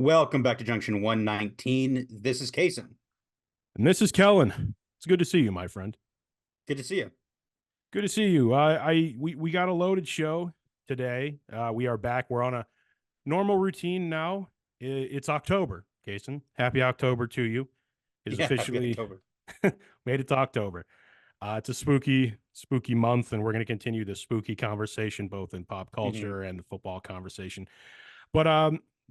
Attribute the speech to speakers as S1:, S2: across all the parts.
S1: Welcome back to Junction 119. This is Casen.
S2: And this is Kellan. It's good to see you, my friend.
S1: Good to see you.
S2: Good to see you. We got a loaded show today. We are back. We're on a normal routine now. It's October, Casen. Happy October to you. It is
S1: Yeah, happy
S2: officially
S1: October.
S2: made it to October. It's a spooky month, and we're going to continue the spooky conversation both in pop
S1: Hmm.
S2: culture and the football conversation. But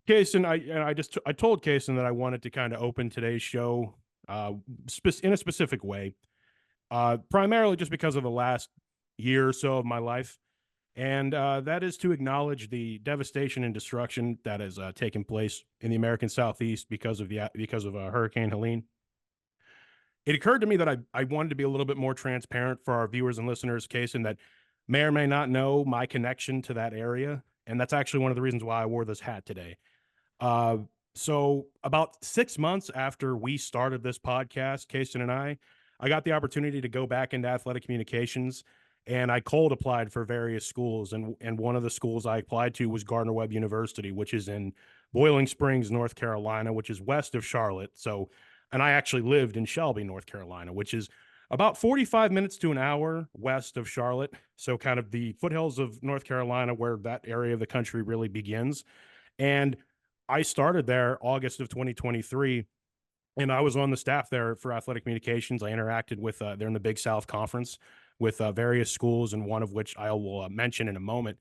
S2: Casen, I told Casen that I wanted to kind of open today's show in a specific way, primarily just because of the last year or so of my life. And that is to acknowledge the devastation and destruction that has taken place in the American Southeast because of Hurricane Helene. It occurred to me that I wanted to be a little bit more transparent for our viewers and listeners, case in that may or may not know my connection to that area. And that's actually one of the reasons why I wore this hat today. Uh, so about 6 months after we started this podcast, Casen and I got the opportunity to go back into athletic communications, and I cold applied for various schools. And one of the schools I applied to was Gardner-Webb University, which is in Boiling Springs, North Carolina, which is west of Charlotte. So, and I actually lived in Shelby, North Carolina, which is about 45 minutes to an hour west of Charlotte. So, kind of the foothills of North Carolina, where that area of the country really begins. And I started there August of 2023, and I was on the staff there for athletic communications. I interacted with, they're in the Big South Conference with various schools, and one of which I will mention in a moment.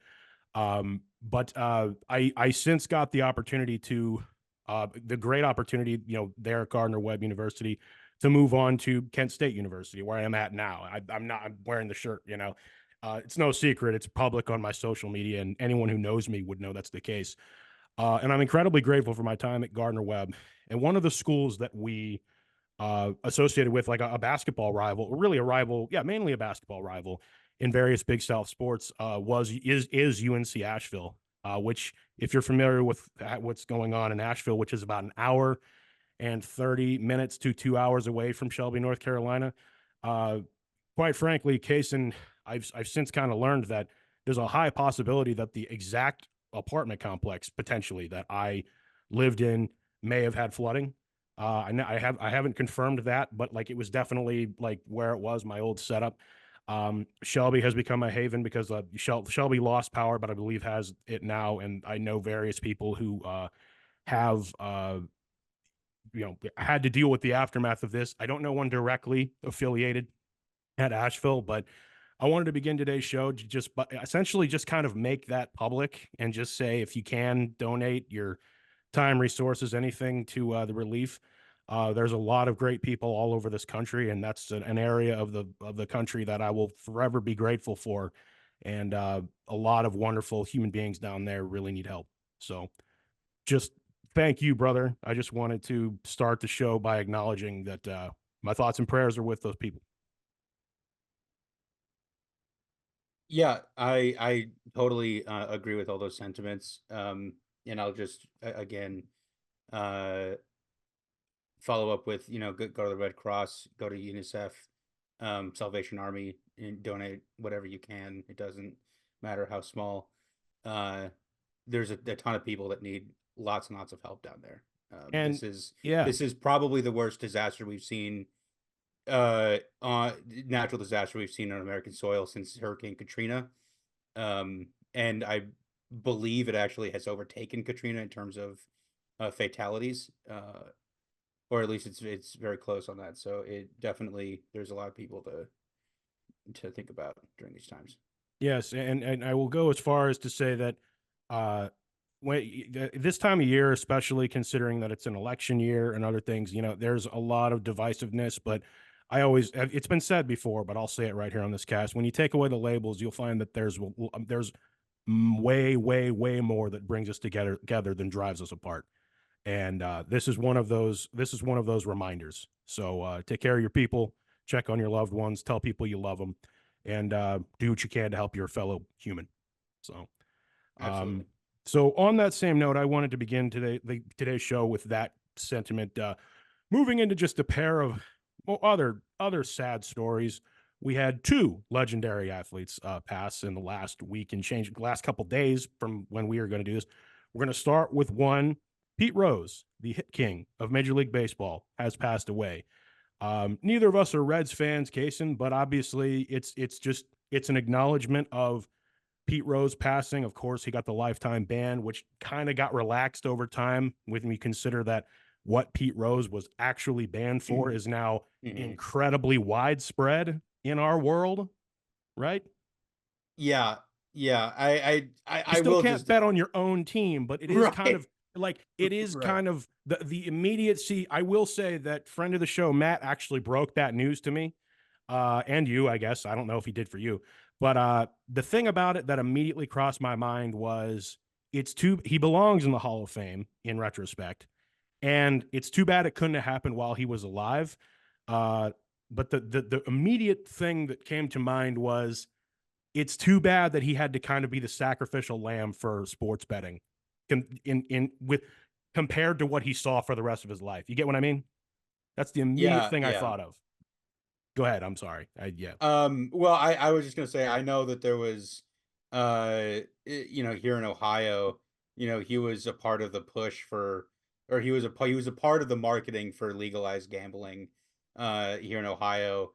S2: But I since got the opportunity the great opportunity, there at Gardner-Webb University to move on to Kent State University, where I am at now. I'm wearing the shirt, it's no secret. It's public on my social media, and anyone who knows me would know that's the case. And I'm incredibly grateful for my time at Gardner-Webb. And one of the schools that we associated with, like a basketball rival, or really a rival, yeah, mainly a basketball rival in various Big South sports, is UNC Asheville, which, if you're familiar with what's going on in Asheville, which is about an hour and 30 minutes to 2 hours away from Shelby, North Carolina. Uh, Quite frankly, Casen, I've since kind of learned that there's a high possibility that the exact apartment complex potentially that I lived in may have had flooding. I haven't confirmed that, but like it was definitely like where it was my old setup. Shelby has become a haven because Shelby lost power, but I believe has it now, and I know various people who have had to deal with the aftermath of this. I don't know one directly affiliated at Asheville, but I wanted to begin today's show to just essentially just kind of make that public and just say, if you can donate your time, resources, anything to the relief. There's a lot of great people all over this country, and that's an area of the country that I will forever be grateful for. And a lot of wonderful human beings down there really need help. So just thank you, brother. I just wanted to start the show by acknowledging that my thoughts and prayers are with those people.
S1: Yeah, I totally agree with all those sentiments. And I'll just again uh follow up with, go to the Red Cross, go to UNICEF, Salvation Army, and donate whatever you can. It doesn't matter how small. Uh, there's a ton of people that need lots and lots of help down there.
S2: And
S1: This is
S2: yeah,
S1: this is probably the worst disaster we've seen, natural disaster we've seen on American soil since Hurricane Katrina. And I believe it actually has overtaken Katrina in terms of fatalities, or at least it's very close on that. So it definitely, there's a lot of people to think about during these times.
S2: yes, and I will go as far as to say that uh, this time of year, especially considering that it's an election year and other things, there's a lot of divisiveness. But it's been said before, but I'll say it right here on this cast. When you take away the labels, you'll find that there's way, way, way more that brings us together than drives us apart. And this is one of those. This is one of those reminders. So take care of your people, check on your loved ones, tell people you love them, and do what you can to help your fellow human. So, um,
S1: Absolutely.
S2: so on that same note, I wanted to begin today's show with that sentiment. Moving into just a pair of other sad stories. We had two legendary athletes pass in the last week and change, last couple days from when we were going to do this. We're going to start with one Pete Rose, the hit king of Major League Baseball, has passed away. Neither of us are Reds fans, Casen, but obviously it's an acknowledgement of Pete Rose passing. Of course, he got the lifetime ban, which kind of got relaxed over time when we consider that what Pete Rose was actually banned for is now incredibly widespread in our world, right?
S1: Yeah, yeah.
S2: You
S1: I
S2: still
S1: will
S2: can't
S1: just
S2: bet on your own team, but it is kind
S1: right,
S2: of like it is
S1: right.
S2: kind of the immediacy. I will say that friend of the show, Matt, actually broke that news to me. And you, I guess. I don't know if he did for you. But the thing about it that immediately crossed my mind was he belongs in the Hall of Fame in retrospect. And it's too bad it couldn't have happened while he was alive. Uh, but the immediate thing that came to mind was it's too bad that he had to kind of be the sacrificial lamb for sports betting in with compared to what he saw for the rest of his life. You get what I mean? That's the immediate
S1: Yeah,
S2: thing I
S1: yeah.
S2: thought of. Go ahead. I'm sorry. Yeah.
S1: Well, I was just gonna say I know that there was, here in Ohio, he was a part of the push for, or he was a part of the marketing for legalized gambling, here in Ohio,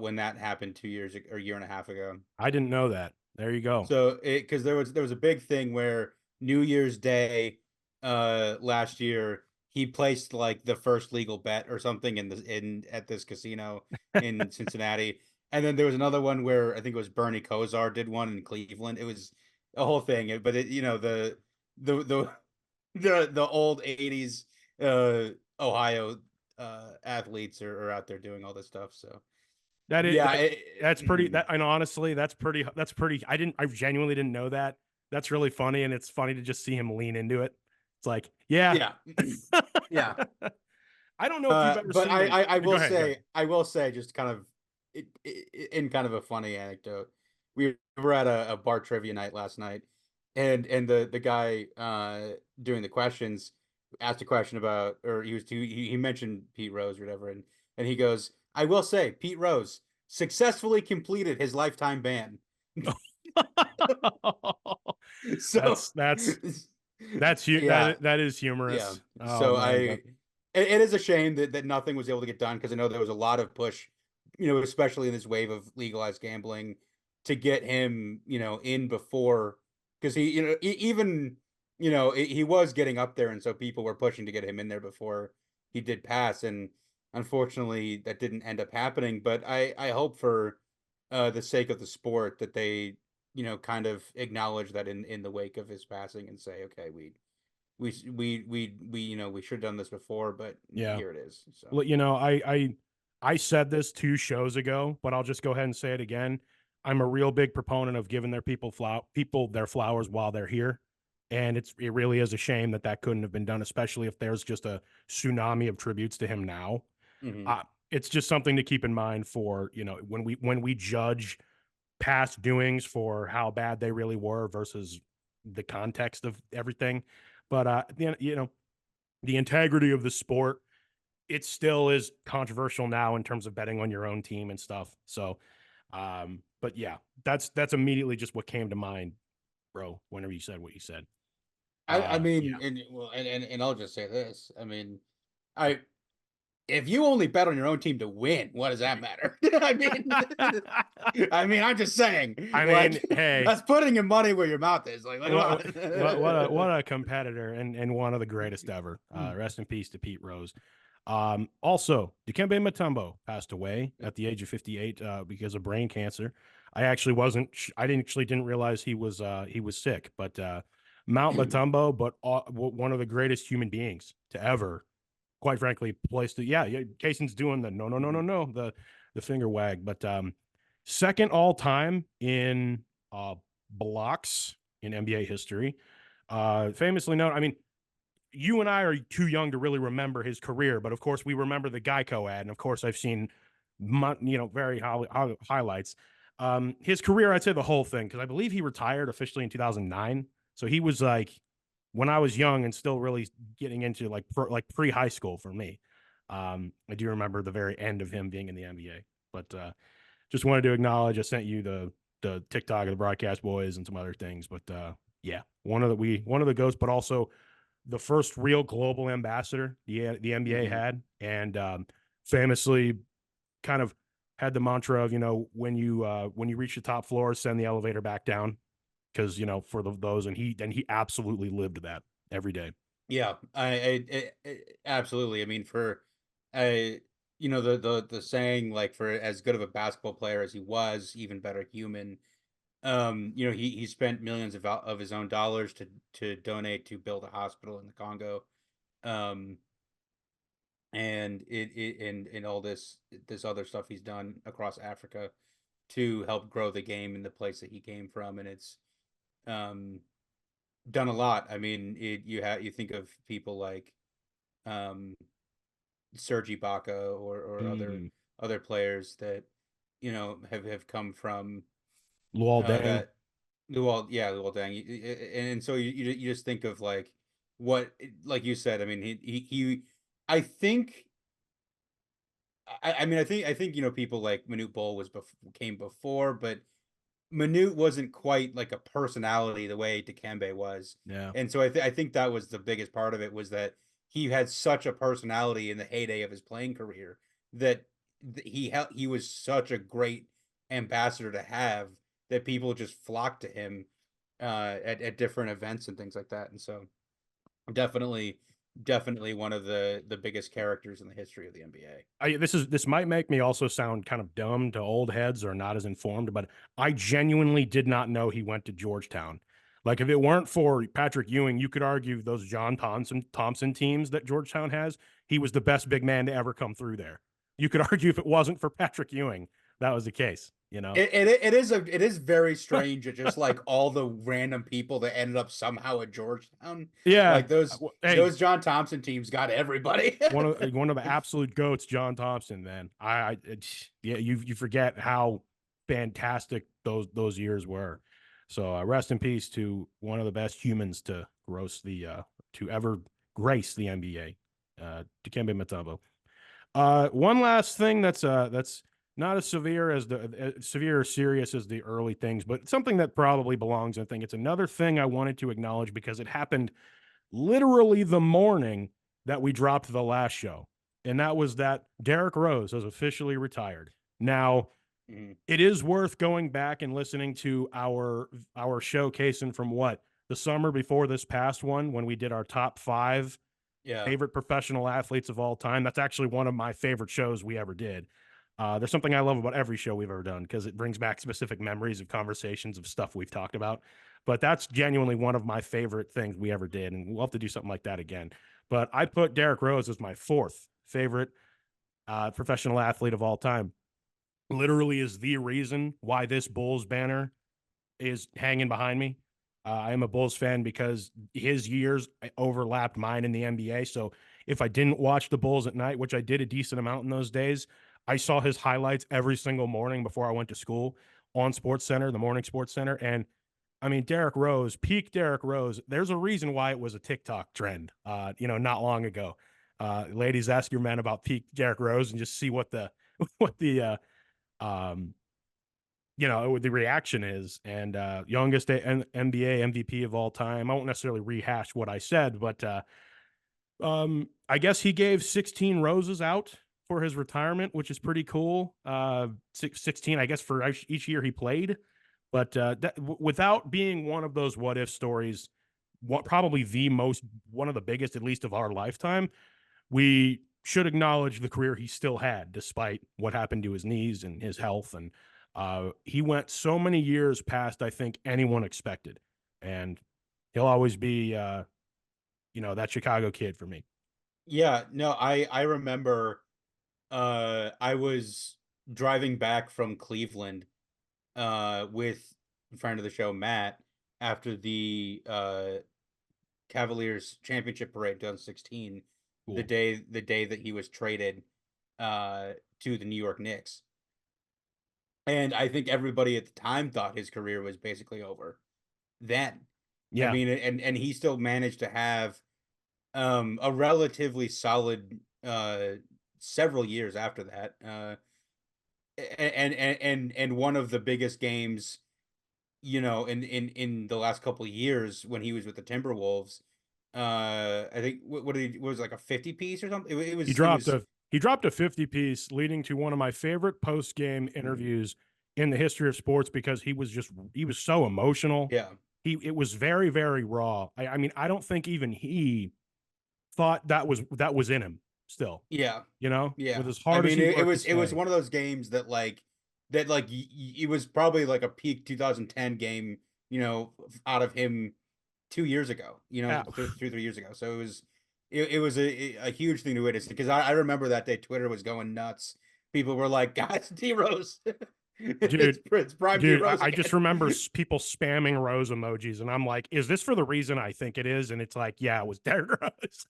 S1: when that happened 2 years or a year and a half ago.
S2: I didn't know that. There you go.
S1: So because there was a big thing where New Year's Day, last year he placed like the first legal bet or something in at this casino in Cincinnati, and then there was another one where I think it was Bernie Kosar did one in Cleveland. It was a whole thing, but the the old '80s Ohio athletes are out there doing all this stuff. So
S2: That is
S1: yeah,
S2: that's pretty that and honestly, that's pretty I genuinely didn't know that. That's really funny and it's funny to just see him lean into it. It's like, yeah.
S1: yeah, yeah.
S2: I don't know if you've ever
S1: But
S2: seen him. Go ahead, go ahead.
S1: I will say, just kind of in kind of a funny anecdote. We were at a bar trivia night last night, and the guy doing the questions asked a question about, or he mentioned Pete Rose or whatever, and he goes, "I will say, Pete Rose successfully completed his lifetime ban." So
S2: that's that's you
S1: yeah,
S2: that is
S1: yeah.
S2: humorous. Oh
S1: So
S2: man, but
S1: it is a shame that nothing was able to get done because I know there was a lot of push, especially in this wave of legalized gambling to get him, in before because he, even, he was getting up there and so people were pushing to get him in there before he did pass and unfortunately that didn't end up happening. But I hope for the sake of the sport that they, kind of acknowledge that in the wake of his passing and say, okay, we should have done this before, but
S2: yeah.
S1: here it is. So
S2: Well, I said this 2 shows ago, but I'll just go ahead and say it again. I'm a real big proponent of giving people their flowers while they're here, and it really is a shame that that couldn't have been done, especially if there's just a tsunami of tributes to him now.
S1: mhm.
S2: It's just something to keep in mind for when we judge past doings for how bad they really were versus the context of everything. But the integrity of the sport, it still is controversial now in terms of betting on your own team and stuff. So, but yeah, that's immediately just what came to mind, bro. Whenever you said what you said,
S1: I
S2: yeah.
S1: mean, and I'll just say this. I mean, I if you only bet on your own team to win, what does that matter? I mean, I'm just saying,
S2: I mean,
S1: like
S2: hey,
S1: that's putting your money where your mouth is. Like
S2: what a competitor and one of the greatest ever. Rest in peace to Pete Rose. Also, Dikembe Mutombo passed away at the age of 58 because of brain cancer. I didn't realize he was sick, but Mount Mutombo, but one of the greatest human beings to ever, quite frankly, placed it. Yeah, Casen's doing the no, the finger wag, but second all time in blocks in NBA history. Famously known, I mean, you and I are too young to really remember his career, but of course we remember the Geico ad, and of course I've seen, very highlights. His career, I'd say the whole thing, because I believe he retired officially in 2009. So he was like when I was young and still really getting into like pre high school for me. I do remember the very end of him being in the NBA, but just wanted to acknowledge I sent you the TikTok of the broadcast boys and some other things, but yeah, one of the ghosts, but also the first real global ambassador the NBA
S1: Hmm.
S2: had, and famously kind of had the mantra of, when you reach the top floor, send the elevator back down, because for those, and he absolutely lived that every day.
S1: Yeah, absolutely. I mean, for uh, the saying, like, for as good of a basketball player as he was, even better human. He spent millions of his own dollars to donate to build a hospital in the Congo. Um, and and all this other stuff he's done across Africa to help grow the game in the place that he came from, and it's um done a lot. I mean, you think of people like um Serge Ibaka, or
S2: Mm.
S1: other players that have come from
S2: Luol Deng.
S1: that. Well, yeah, well, dang, and so you just think of like what, like you said. I mean, I think, I think people like Manute Bol came before, but Manute wasn't quite like a personality the way Dikembe was,
S2: Yeah.
S1: and so I think that was the biggest part of it, was that he had such a personality in the heyday of his playing career, that he was such a great ambassador to have, that people just flocked to him at different events and things like that, and so definitely definitely one of the biggest characters in the history of the NBA.
S2: This might make me also sound kind of dumb to old heads or not as informed, but I genuinely did not know he went to Georgetown. Like, if it weren't for Patrick Ewing, you could argue those John Thompson teams that Georgetown has, he was the best big man to ever come through there. You could argue if it wasn't for Patrick Ewing, that was the case, you know?
S1: It is very strange that just like all the random people that ended up somehow at Georgetown,
S2: Yeah.
S1: like those
S2: Hey,
S1: those John Thompson teams got everybody.
S2: one of the absolute goats, John Thompson. Then yeah, you forget how fantastic those years were. So rest in peace to one of the best humans to ever grace the NBA, Dikembe Mutombo. One last thing that's not as severe as severe or serious as the early things, but something that probably belongs. I think it's another thing I wanted to acknowledge because it happened literally the morning that we dropped the last show. And that was that Derrick Rose has officially retired. Now,
S1: Mhm.
S2: it is worth going back and listening to our show Casen from the summer before this past one, when we did our top 5
S1: Yeah.
S2: favorite professional athletes of all time. That's actually one of my favorite shows we ever did. There's something I love about every show we've ever done because it brings back specific memories of conversations of stuff we've talked about. But that's genuinely one of my favorite things we ever did, and we'll have to do something like that again. But I put Derrick Rose as my 4th favorite professional athlete of all time. Literally is the reason why this Bulls banner is hanging behind me. I am a Bulls fan because his years overlapped mine in the NBA. So if I didn't watch the Bulls at night, which I did a decent amount in those days, I saw his highlights every single morning before I went to school on Sports Center, the morning Sports Center. And I mean, Derrick Rose, peak Derrick Rose. There's a reason why it was a TikTok trend, not long ago. Ladies, ask your men about peak Derrick Rose and just see what the what the um, the reaction is. And youngest NBA MVP of all time. I won't necessarily rehash what I said, but I guess he gave 16 roses out for his retirement, which is pretty cool. 16, I guess, for each year he played. But without being one of those what if stories, probably one of the biggest, at least of our lifetime, we should acknowledge the career he still had, despite what happened to his knees and his health. And he went so many years past, I think, anyone expected. And he'll always be, that Chicago kid for me.
S1: Yeah, no, I remember I was driving back from Cleveland with a friend of the show, Matt, after the Cavaliers championship parade 2016,
S2: Cool.
S1: the day that he was traded to the New York Knicks. And I think everybody at the time thought his career was basically over then. I
S2: Yeah.
S1: mean, and he still managed to have a relatively solid several years after that. And one of the biggest games, in the last couple of years when he was with the Timberwolves, I think what did he, what was it, like a 50 piece or something?
S2: He
S1: It
S2: dropped
S1: was
S2: a he dropped a 50 piece, leading to one of my favorite post game interviews in the history of sports because he was so emotional.
S1: yeah.
S2: It was very very raw. I mean I don't think even he thought that was in him still.
S1: Yeah.
S2: You know, with
S1: Yeah.
S2: as
S1: I
S2: hard as
S1: mean,
S2: he worked to
S1: it was
S2: stay.
S1: one of those games that it was probably like a peak 2010 game, out of him 2 years ago,
S2: Yeah,
S1: 3 years ago. So it was a huge thing to witness because I remember that day Twitter was going nuts. People were like, guys, D Rose.
S2: dude,
S1: It's prime D
S2: dude,
S1: Rose
S2: I just
S1: again.
S2: remember people spamming Rose emojis, and I'm like, is this for the reason I think it is? And it's like, yeah, it was Derrick Rose.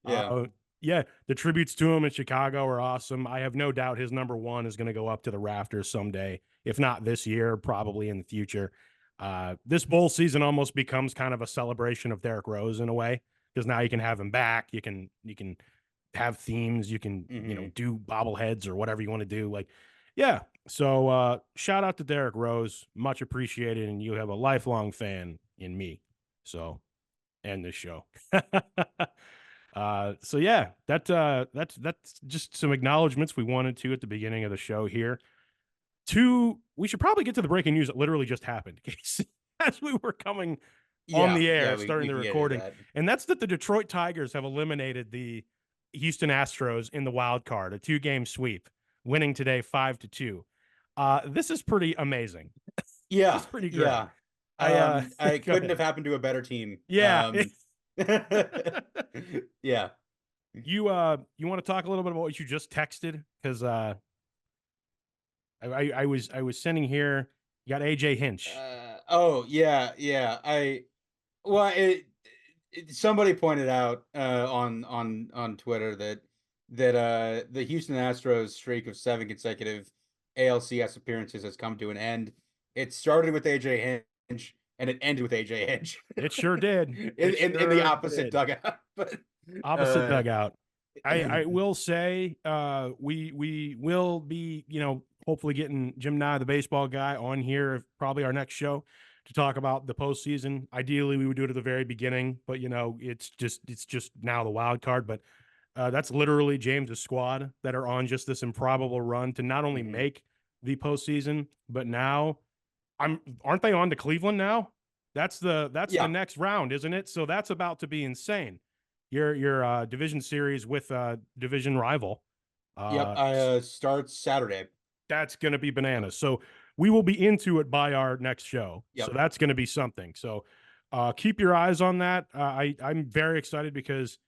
S1: Yeah.
S2: uh, yeah, the tributes to him in Chicago are awesome. I have no doubt his number one is going to go up to the rafters someday, if not this year, probably in the future. This bowl season almost becomes kind of a celebration of Derrick Rose in a way because now you can have him back. You can have themes. You can
S1: Hmm.
S2: do bobbleheads or whatever you want to do. Like, yeah. So shout out to Derrick Rose, much appreciated, and you have a lifelong fan in me. So and this show. So yeah, that's just some acknowledgments we wanted to at the beginning of the show here. We should probably get to the breaking news that literally just happened as we were coming on
S1: Yeah.
S2: the
S1: Yeah.
S2: air, starting
S1: We
S2: the
S1: can get into
S2: recording,
S1: that.
S2: and that's that the Detroit Tigers have eliminated the Houston Astros in the wild card, a 2-game sweep, winning today 5-2. This is pretty amazing.
S1: Yeah.
S2: It's pretty great.
S1: Yeah.
S2: I
S1: I
S2: go
S1: couldn't have
S2: ahead.
S1: happened to a better team.
S2: Yeah.
S1: Yeah.
S2: You want to talk a little bit about what you just texted? Because I was sending here. You got AJ Hinch.
S1: Oh yeah, yeah. Well, somebody pointed out on Twitter that the Houston Astros streak of 7 consecutive ALCS appearances has come to an end. It started with AJ Hinch and it ended with AJ Hinch
S2: It sure did.
S1: in,
S2: It
S1: in the
S2: sure
S1: opposite
S2: did.
S1: dugout. But
S2: Opposite
S1: uh,
S2: dugout. I will say we will be hopefully getting Jim Nye, the baseball guy, on here probably our next show to talk about the postseason. Ideally, we would do it at the very beginning, but it's just now the wild card. But that's literally James's squad that are on just this improbable run to not only
S1: mhm.
S2: make the postseason, but now aren't they on to Cleveland now? That's the
S1: Yeah.
S2: next round, isn't it? So that's about to be insane. Your division series with division rival.
S1: Yep.
S2: Uh,
S1: I starts Saturday.
S2: that's going to be bananas. So we will be into it by our next show. So
S1: Yep.
S2: that's going to be something. So keep your eyes on that. I'm very excited because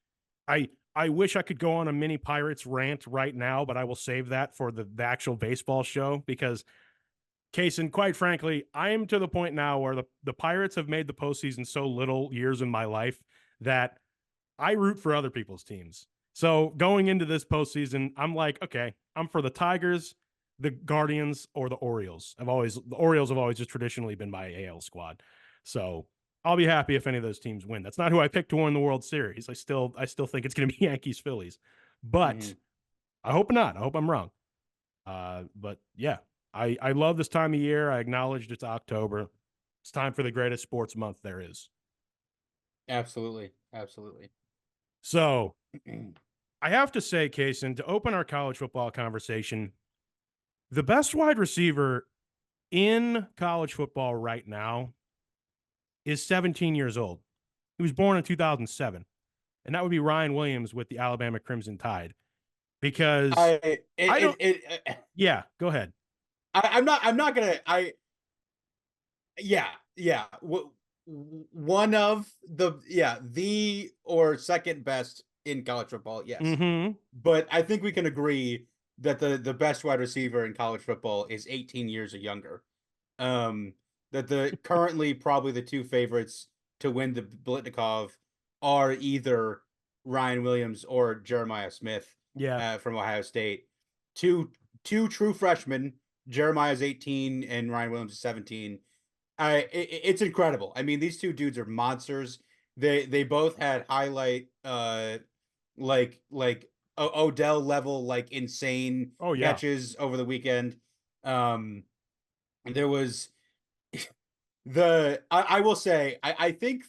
S2: I wish I could go on a mini Pirates rant right now, but I will save that for the actual baseball show because Casen, quite frankly, I am to the point now where the Pirates have made the postseason so little years in my life that I root for other people's teams. So going into this postseason, I'm like, okay, I'm for the Tigers, the Guardians, or the Orioles. The Orioles have always just traditionally been my AL squad. So I'll be happy if any of those teams win. That's not who I picked to win the World Series. I still think it's going to be Yankees Phillies, but
S1: Hmm.
S2: I hope not. I hope I'm wrong. But yeah, I love this time of year. I acknowledged it's October. It's time for the greatest sports month there is.
S1: Absolutely. Absolutely.
S2: So I have to say, Kason, to open our college football conversation, the best wide receiver in college football right now is 17 years old. He was born in 2007, and that would be Ryan Williams with the Alabama Crimson Tide. Because I don't, yeah, go ahead.
S1: I'm not gonna yeah, yeah. One of the or second best in college football, yes.
S2: Mm-hmm.
S1: But I think we can agree that the best wide receiver in college football is 18 years or younger. Um, that the currently probably the two favorites to win the Blitnikov are either Ryan Williams or Jeremiah Smith
S2: Yeah.
S1: from Ohio State. Two two true freshmen. Jeremiah's 18 and Ryan Williams is 17. It's incredible. I mean, these two dudes are monsters. They both had highlight like Odell level like insane
S2: Oh, yeah.
S1: catches over the weekend. Um, there was I will say I think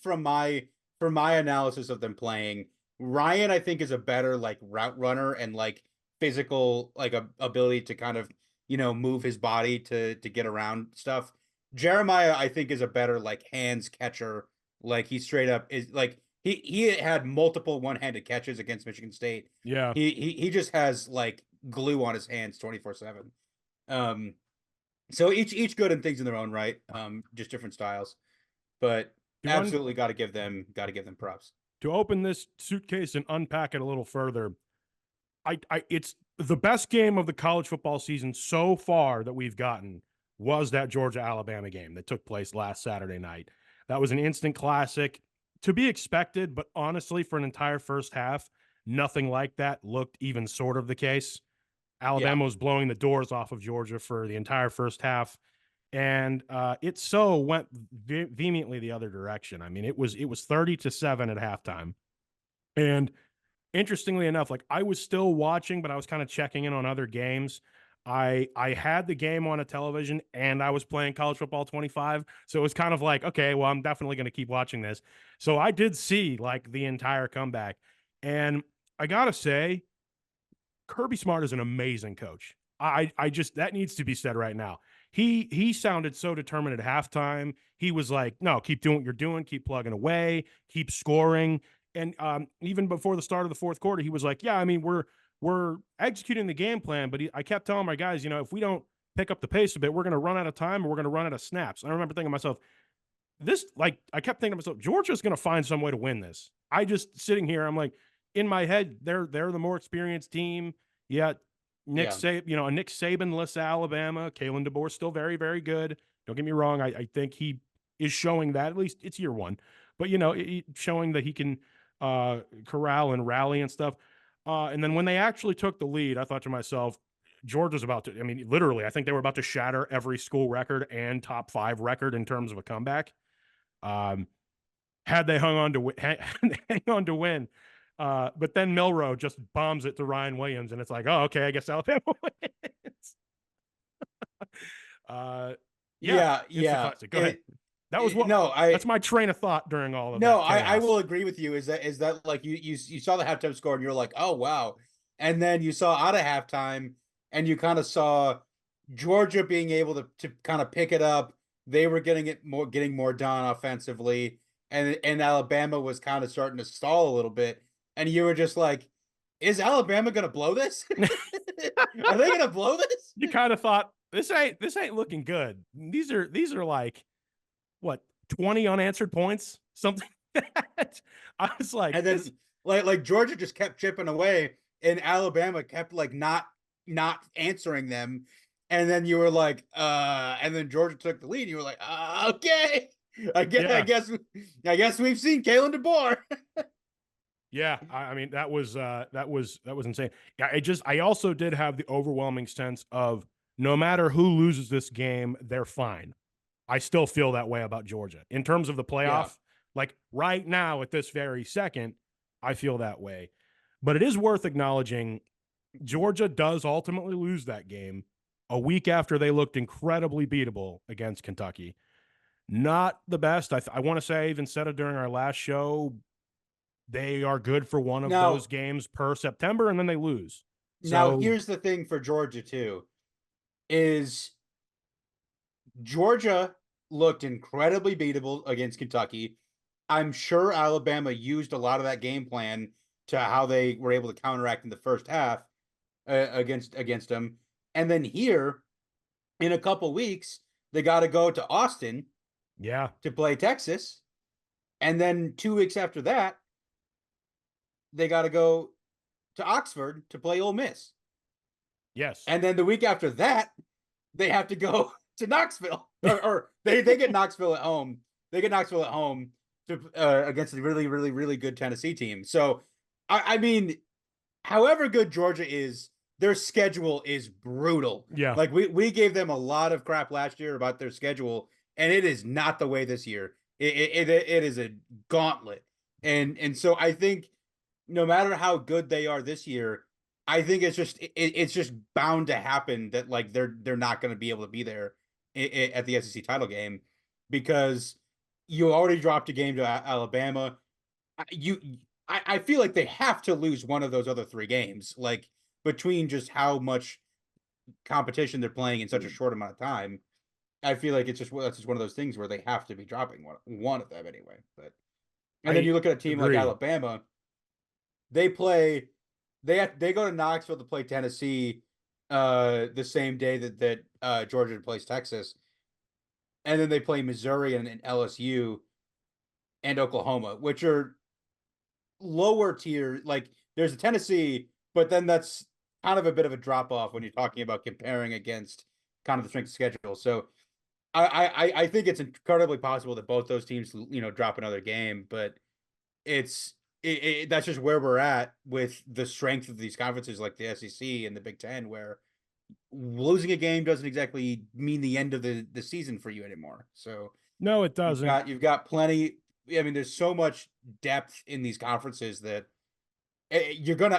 S1: for my analysis of them playing, Ryan, I think, is a better like route runner and like physical like ability to kind of, move his body to get around stuff. Jeremiah, I think, is a better like hands catcher. Like he straight up is like he had multiple one-handed catches against Michigan State.
S2: Yeah.
S1: He just has like glue on his hands 24/7. Um, so each good and things in their own right. Just different styles, but
S2: To un-
S1: absolutely got to give them props.
S2: to open this suitcase and unpack it a little further, it's the best game of the college football season so far that we've gotten was that Georgia Alabama game that took place last Saturday night. That was an instant classic, to be expected, but honestly, for an entire first half, nothing like that looked even sort of the case.
S1: Yeah,
S2: Alabama was blowing the doors off of Georgia for the entire first half, and it so went vehemently the other direction. I mean, it was 30-7 at halftime, and interestingly enough, like I was still watching, but I was kind of checking in on other games. I had the game on a television and I was playing college football 25. So it was kind of like, okay, well, I'm definitely going to keep watching this. So I did see like the entire comeback. And I gotta say, Kirby Smart is an amazing coach. I just that needs to be said right now. He sounded so determined at halftime. He was like, "No, keep doing what you're doing, keep plugging away, keep scoring." And even before the start of the fourth quarter, he was like, "Yeah, I mean, we're executing the game plan, but I kept telling my guys, if we don't pick up the pace a bit, we're going to run out of time and we're going to run out of snaps." And I remember thinking to myself, I kept thinking to myself, Georgia's going to find some way to win this. I just sitting here, I'm like, in my head, they're the more experienced team. Yeah,
S1: yeah,
S2: A Nick Saban-less Alabama. Kalen DeBoer still very, very good. Don't get me wrong. I think he is showing that, at least it's year one, but showing that he can corral and rally and stuff. And then when they actually took the lead, I thought to myself, Georgia's about to. I mean, literally, I think they were about to shatter every school record and top 5 record in terms of a comeback. Um, had they hung on to hang on to win. But then Milrow just bombs it to Ryan Williams, and it's like, oh, okay, I guess Alabama wins. uh, yeah,
S1: yeah,
S2: instant
S1: yeah.
S2: classic. Go ahead. That was
S1: No,
S2: that's my train of thought during all of
S1: no,
S2: that
S1: I
S2: chaos.
S1: will agree with you. Is that like you saw the halftime score and you're like, oh wow, and then you saw out of halftime and you kind of saw Georgia being able to kind of pick it up. They were getting more done offensively, and Alabama was kind of starting to stall a little bit, and you were just like, is Alabama gonna blow this? Are they gonna blow this?
S2: You kind of thought this ain't looking good. These are like what 20 unanswered points, something. That I was like,
S1: And then
S2: this.
S1: like Georgia just kept chipping away, and Alabama kept like not answering them. And then you were like, and then Georgia took the lead. You were like, okay, I guess I
S2: Yeah,
S1: guess I guess we've seen Kellan DeBoer.
S2: yeah. I mean, that was insane. Yeah, I also did have the overwhelming sense of no matter who loses this game, they're fine. I still feel that way about Georgia in terms of the
S1: Yeah.
S2: playoff. Like right now, at this very second, I feel that way. But it is worth acknowledging Georgia does ultimately lose that game a week after they looked incredibly beatable against Kentucky. Not the best. I want to say, even said it during our last show, they are good for one of those
S1: Now
S2: games per September, and then they lose.
S1: now
S2: So,
S1: here's the thing for Georgia too is Georgia looked incredibly beatable against Kentucky. I'm sure Alabama used a lot of that game plan to how they were able to counteract in the first half against them. And then here in a couple weeks, they got to go to Austin
S2: yeah,
S1: to play Texas, and then 2 weeks after that, they got to go to Oxford to play Ole Miss,
S2: yes,
S1: and then the week after that, they have to go to Knoxville, or they get Knoxville at home. They get Knoxville at home to against a really really really good Tennessee team. So, I mean, however good Georgia is, their schedule is brutal.
S2: yeah,
S1: Like we gave them a lot of crap last year about their schedule, and it is not the way this year. It is a gauntlet, and so I think no matter how good they are this year, I think it's just bound to happen that like they're not going to be able to be there at the SEC title game because you already dropped a game to Alabama. you I feel like they have to lose one of those other three games, like between just how much competition they're playing in such a short amount of time. I feel like that's just one of those things where they have to be dropping one of them anyway. But and then
S2: I
S1: you look at a team like
S2: agree.
S1: Alabama, they play they go to Knoxville to play Tennessee the same day that Georgia plays Texas, and then they play Missouri and LSU and Oklahoma, which are lower tier. Like there's a Tennessee, but then that's kind of a bit of a drop off when you're talking about comparing against kind of the strength of schedule. So I think it's incredibly possible that both those teams drop another game, but that's just where we're at with the strength of these conferences like the SEC and the Big Ten, where losing a game doesn't exactly mean the end of the season for you anymore. So
S2: No, it doesn't.
S1: you've got plenty. I mean, there's so much depth in these conferences that you're going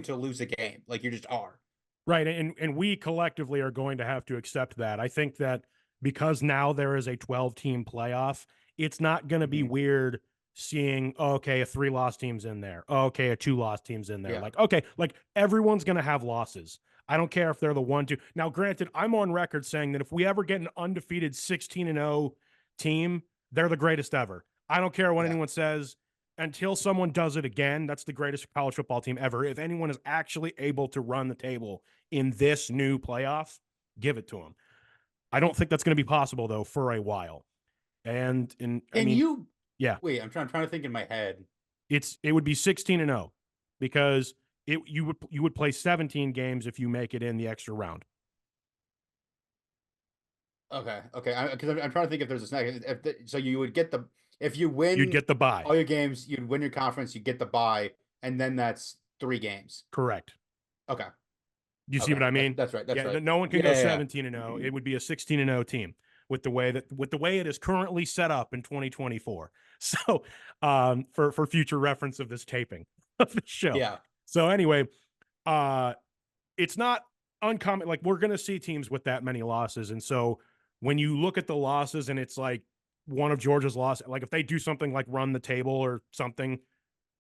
S1: to lose a game, like you just are.
S2: Right. And we collectively are going to have to accept that. I think that because now there is a 12-team playoff, it's not going to be
S1: Mhm.
S2: weird seeing, oh, okay, a 3-loss team's in there. Oh, okay, a 2-loss team's in there.
S1: Yeah.
S2: Like, okay, like everyone's going to have losses. I don't care if they're the 1-2. Now, granted, I'm on record saying that if we ever get an undefeated 16-0 team, they're the greatest ever. I don't care what
S1: Yeah.
S2: anyone says until someone does it again. That's the greatest college football team ever. If anyone is actually able to run the table in this new playoff, give it to them. I don't think that's going to be possible though for a while. And I
S1: Can
S2: mean,
S1: you
S2: yeah,
S1: wait? I'm trying to think in my head.
S2: it would be 16-0 because you would play 17 games if you make it in the extra round.
S1: Okay, okay. Because I'm trying to think if there's a snack. So you would get the if you
S2: You'd
S1: win
S2: get the bye.
S1: all your games, you'd win your conference, you get the bye, and then that's three games.
S2: Correct.
S1: Okay,
S2: Do you see
S1: okay.
S2: what I
S1: That's
S2: mean?
S1: that's right. That's
S2: Yeah,
S1: right.
S2: no one can
S1: Yeah,
S2: go
S1: yeah,
S2: 17-0.
S1: yeah.
S2: It would be a 16-0 team with the way it is currently set up in 2024. So, for future reference of this taping of the show.
S1: Yeah.
S2: So anyway, uh, it's not uncommon. Like we're going to see teams with that many losses, and so when you look at the losses, and it's like one of Georgia's loss, like if they do something like run the table or something,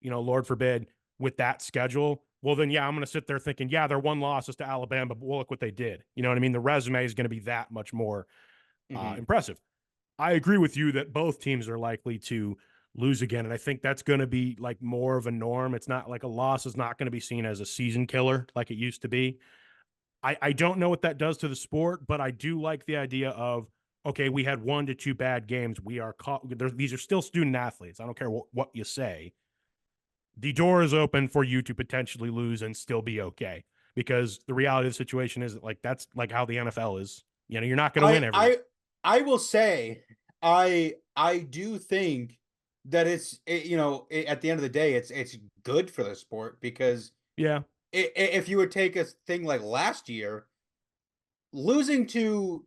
S2: Lord forbid, with that schedule, well, then, yeah, I'm going to sit there thinking, yeah, their one loss is to Alabama, but well, look what they did. You know what I mean? The resume is going to be that much more
S1: Hmm.
S2: impressive. I agree with you that both teams are likely to lose again. And I think that's going to be like more of a norm. It's not like a loss is not going to be seen as a season killer like it used to be. I don't know what that does to the sport, but I do like the idea of, okay, we had 1 to 2 bad games. We are caught. These are still student athletes. I don't care what you say. The door is open for you to potentially lose and still be okay. Because the reality of the situation is that like that's like how the NFL is. You're not going to win
S1: I
S2: every.
S1: I I will say I do think that at the end of the day it's good for the sport because
S2: Yeah,
S1: if you would take a thing like last year, losing to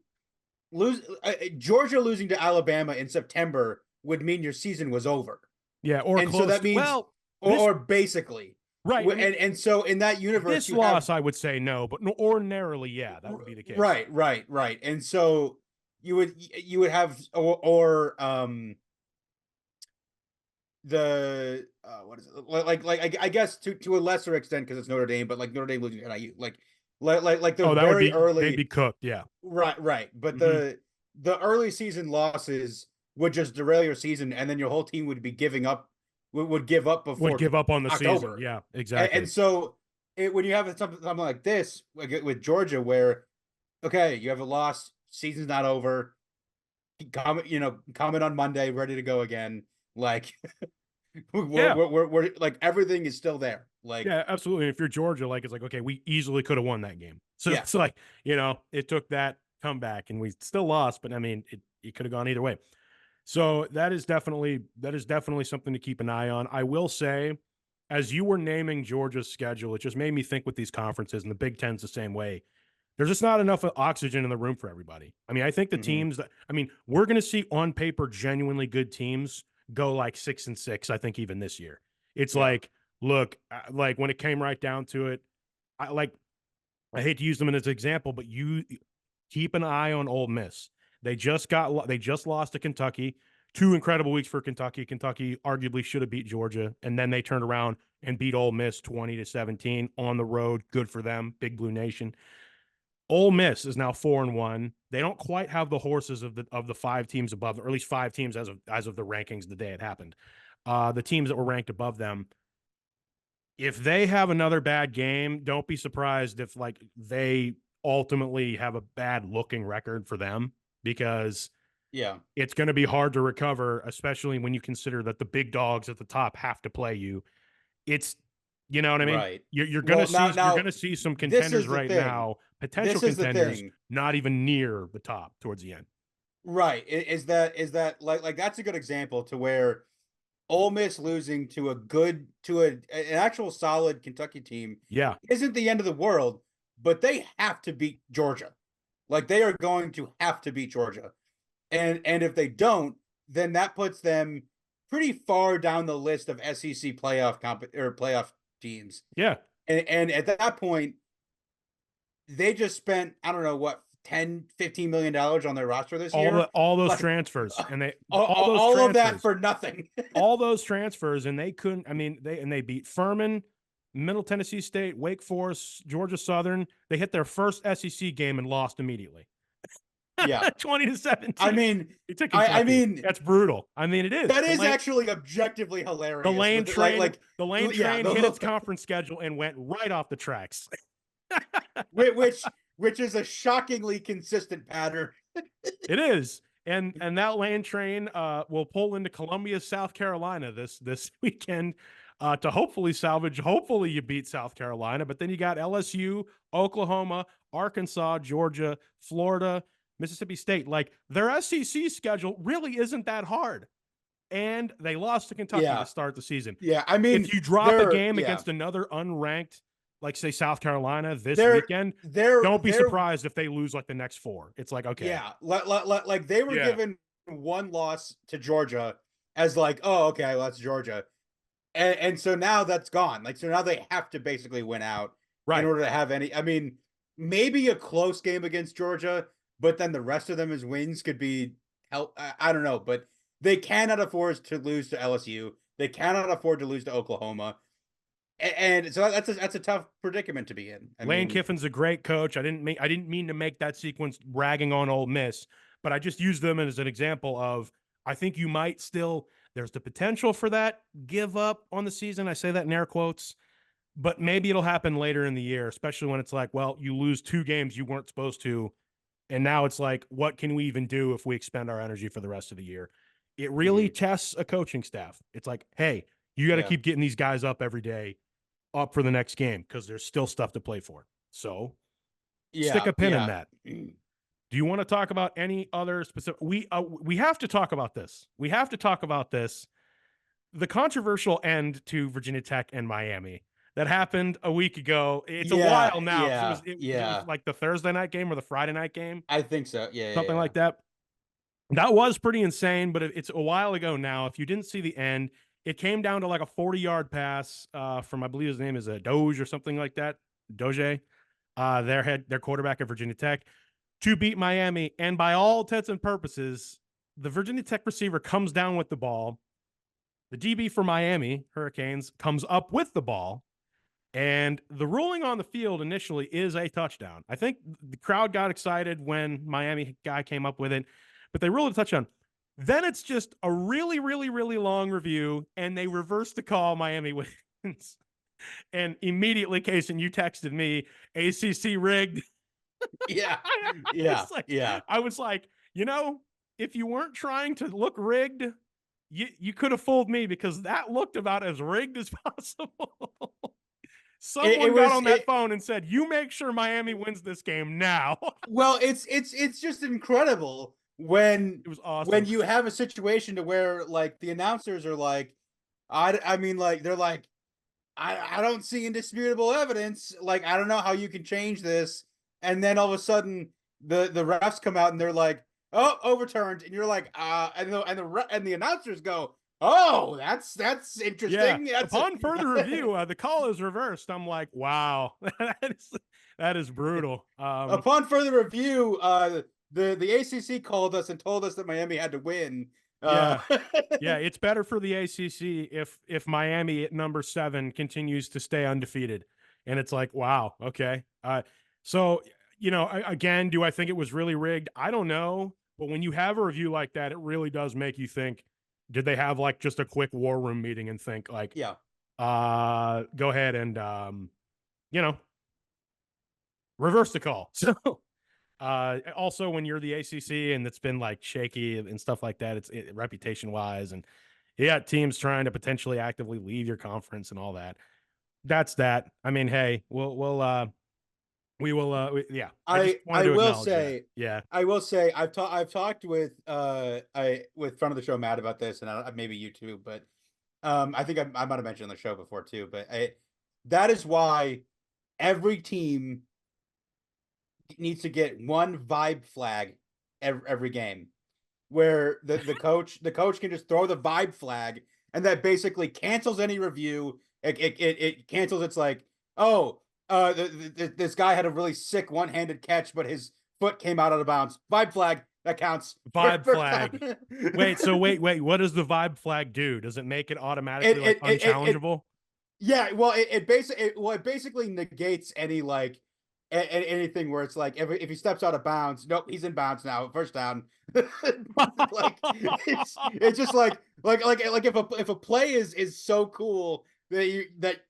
S1: Georgia losing to Alabama in September would mean your season was over.
S2: yeah, or
S1: And so
S2: close
S1: that
S2: to.
S1: means,
S2: Well, this
S1: or basically,
S2: right. I mean,
S1: and so in that universe,
S2: this
S1: you have
S2: loss, I would say no, but ordinarily, yeah, that would be the case.
S1: right, right, right, and so you would have the what is it I guess to a lesser extent because it's Notre Dame, but like Notre Dame losing to NIU, like the
S2: Oh, that would
S1: very
S2: be they'd
S1: early.
S2: be cooked. Yeah.
S1: Right, right. But
S2: Hmm.
S1: the early season losses would just derail your season, and then your whole team would be giving up, would give up
S2: Would
S1: before
S2: give up on the season.
S1: October.
S2: Yeah,
S1: And
S2: exactly.
S1: so when you have something like this with Georgia, where okay, you have a loss, season's not over, comment on Monday, ready to go again. Like
S2: Yeah.
S1: we're like everything is still there. Like
S2: Yeah, absolutely. If you're Georgia, like it's like, okay, we easily could have won that game. So
S1: yeah,
S2: it's like, it took that comeback and we still lost, but I mean, it could have gone either way. So that is definitely something to keep an eye on. I will say, as you were naming Georgia's schedule, it just made me think with these conferences, and the Big Ten's the same way. There's just not enough oxygen in the room for everybody. I mean, I think the
S1: hmm,
S2: teams that I mean, we're going to see on paper genuinely good teams go like 6-6. I think even this year, it's
S1: yeah,
S2: like, look, like when it came right down to it, I hate to use them as an example, but you keep an eye on Ole Miss. They just lost to Kentucky. 2 incredible weeks for Kentucky. Kentucky arguably should have beat Georgia, and then they turned around and beat Ole Miss 20-17 on the road. Good for them, Big Blue Nation. Ole Miss is now 4-1. They don't quite have the horses of the 5 teams above, or at least 5 teams as of the rankings the day it happened. The teams that were ranked above them, if they have another bad game, don't be surprised if like they ultimately have a bad looking record for them, because it's going to be hard to recover, especially when you consider that the big dogs at the top have to play you. It's, you know what I mean?
S1: Right.
S2: You're going to
S1: Well,
S2: you're going to see some contenders right now, potential
S1: This is the
S2: contenders,
S1: thing.
S2: not even near the top towards the end.
S1: Right. Is that like that's a good example to where Ole Miss losing to an actual solid Kentucky team
S2: Yeah.
S1: isn't the end of the world, but they have to beat Georgia. Like they are going to have to beat Georgia. And if they don't, then that puts them pretty far down the list of SEC playoff teams.
S2: Yeah.
S1: And at that point, they just spent, I don't know what, 10, $15 million on their roster this year.
S2: All those
S1: like,
S2: transfers, and they
S1: all of that for nothing.
S2: all those transfers, and they couldn't. I mean, they beat Furman, Middle Tennessee State, Wake Forest, Georgia Southern. They hit their first SEC game and lost immediately.
S1: Yeah,
S2: 20-17.
S1: I mean,
S2: I mean, that's brutal. I mean, it is.
S1: That is actually objectively hilarious.
S2: The lane train, the lane train hit its conference schedule and went right off the tracks.
S1: which is a shockingly consistent pattern.
S2: It is. And that lane train will pull into Columbia, South Carolina this weekend to hopefully salvage. Hopefully you beat South Carolina, but then you got LSU, Oklahoma, Arkansas, Georgia, Florida, Mississippi State. Like their SEC schedule really isn't that hard. And they lost to Kentucky to start the season.
S1: Yeah, I mean,
S2: if you drop a game against another unranked, like say South Carolina this weekend, don't be surprised if they lose like the next 4. It's like, okay.
S1: Yeah, like they were given one loss to Georgia as like, oh, okay, well, that's Georgia. And so now that's gone. Like, so now they have to basically win out in order to have any. I mean, maybe a close game against Georgia, but then the rest of them as wins could be help. I don't know, but they cannot afford to lose to LSU. They cannot afford to lose to Oklahoma. And so that's a tough predicament to be in.
S2: Lane Kiffin's a great coach. I didn't mean to make that sequence ragging on Ole Miss, but I just used them as an example of I think you might still there's the potential for that give up on the season. I say that in air quotes, but maybe it'll happen later in the year, especially when it's like, well, you lose 2 games you weren't supposed to, and now it's like, what can we even do if we expend our energy for the rest of the year? It really tests a coaching staff. It's like, hey, you got to keep getting these guys up every day, up for the next game, because there's still stuff to play for. So stick a pin in that. Do you want to talk about any other specific? We have to talk about this. We have to talk about this. The controversial end to Virginia Tech and Miami that happened a week ago. It's a while now. It was like the Thursday night game or the Friday night game.
S1: I think so. Yeah,
S2: something like that. That was pretty insane, but it's a while ago now. If you didn't see the end, it came down to like a 40-yard pass from, I believe his name is Doge or something like that. Doge, their quarterback at Virginia Tech, to beat Miami. And by all intents and purposes, the Virginia Tech receiver comes down with the ball. The DB for Miami Hurricanes comes up with the ball. And the ruling on the field initially is a touchdown. I think the crowd got excited when Miami guy came up with it, but they ruled a touchdown. Then it's just a really, really, really long review, and they reverse the call. Miami wins. And immediately, Casen, you texted me, ACC rigged.
S1: Yeah.
S2: I was like, if you weren't trying to look rigged, you could have fooled me, because that looked about as rigged as possible. Someone got on that phone and said, you make sure Miami wins this game now.
S1: Well, it's just incredible when
S2: it was awesome.
S1: When you have a situation to where like the announcers are like, I mean, like they're like, I don't see indisputable evidence. Like, I don't know how you can change this. And then all of a sudden the refs come out and they're like, oh, overturned. And you're like, and the announcers go, oh, that's interesting.
S2: Yeah. Upon further review, the call is reversed. I'm like, wow, that is brutal.
S1: Upon further review, the ACC called us and told us that Miami had to win.
S2: Yeah. Yeah, it's better for the ACC if Miami at number 7 continues to stay undefeated. And it's like, wow, okay. So, again, do I think it was really rigged? I don't know. But when you have a review like that, it really does make you think, did they have like just a quick war room meeting and think like,
S1: Yeah.
S2: go ahead and, reverse the call. So, also when you're the ACC and it's been like shaky and stuff like that, it's reputation wise, and you got teams trying to potentially actively leave your conference and all that. That's that. I mean, hey, yeah. I just wanted
S1: I
S2: to
S1: will
S2: acknowledge that.
S1: say,
S2: Yeah.
S1: I've talked with with friend of the show Matt about this, and maybe you too, but I think I might have mentioned on the show before too, but that is why every team needs to get one vibe flag every game, where the coach can just throw the vibe flag, and that basically cancels any review. It cancels. It's like, oh, this guy had a really sick one-handed catch, but his foot came out of bounds. Vibe flag, that counts.
S2: Vibe flag. wait. What does the vibe flag do? Does it make it automatically unchallengeable?
S1: Yeah, well, it basically negates any like anything where it's like if he steps out of bounds, nope, he's in bounds now, first down. Like it's just like if a play is so cool that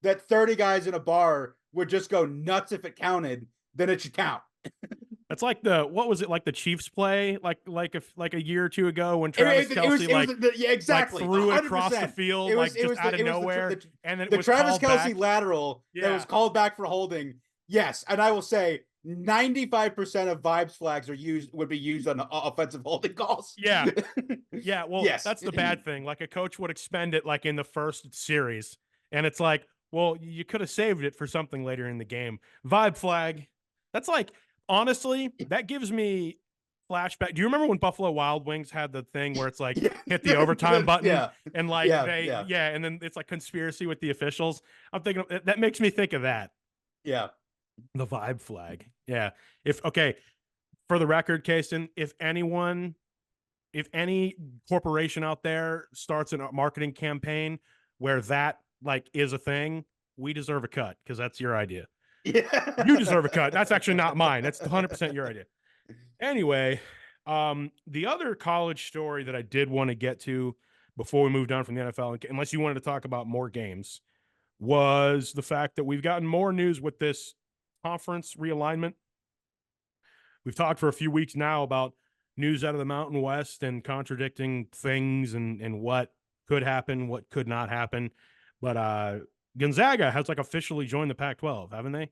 S1: 30 guys in a bar would just go nuts if it counted, then it should count.
S2: That's like what was it, like the Chiefs play like a year or two ago when Travis Kelce
S1: yeah, exactly,
S2: threw it
S1: 100%.
S2: across the field just out of nowhere, and then it was
S1: Travis Kelce
S2: back.
S1: lateral that was called back for holding. Yes, and I will say 95% of vibes flags would be used on offensive holding calls.
S2: Yeah. Yeah, well,
S1: yes,
S2: that's the bad thing. Like a coach would expend it like in the first series, and it's like, well, you could have saved it for something later in the game. Vibe flag. That's like, honestly, that gives me flashback. Do you remember when Buffalo Wild Wings had the thing where it's like hit the overtime button and like and then it's like conspiracy with the officials? I'm thinking that makes me think of that.
S1: Yeah.
S2: The vibe flag. Yeah. For the record, Casen, if any corporation out there starts a marketing campaign where that like is a thing, we deserve a cut because that's your idea.
S1: Yeah.
S2: You deserve a cut. That's actually not mine. That's 100% your idea. Anyway, the other college story that I did want to get to before we moved on from the NFL, unless you wanted to talk about more games, was the fact that we've gotten more news with this conference realignment. We've talked for a few weeks now about news out of the Mountain West and contradicting things and what could happen, what could not happen. But Gonzaga has like officially joined the Pac-12, haven't they?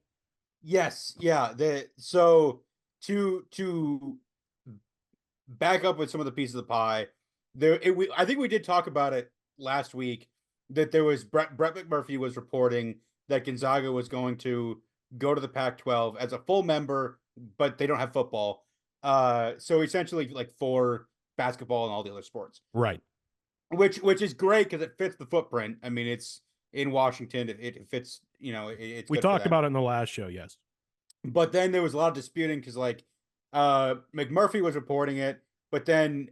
S1: Yes, yeah. So to back up with some of the pieces of the pie, I think we did talk about it last week that there was Brett McMurphy was reporting that Gonzaga was going to go to the Pac-12 as a full member, but they don't have football. So essentially like for basketball and all the other sports.
S2: Right.
S1: Which is great because it fits the footprint. I mean, it's in Washington. It fits, it's
S2: we talked about it in the last show, yes.
S1: But then there was a lot of disputing because like McMurphy was reporting it, but then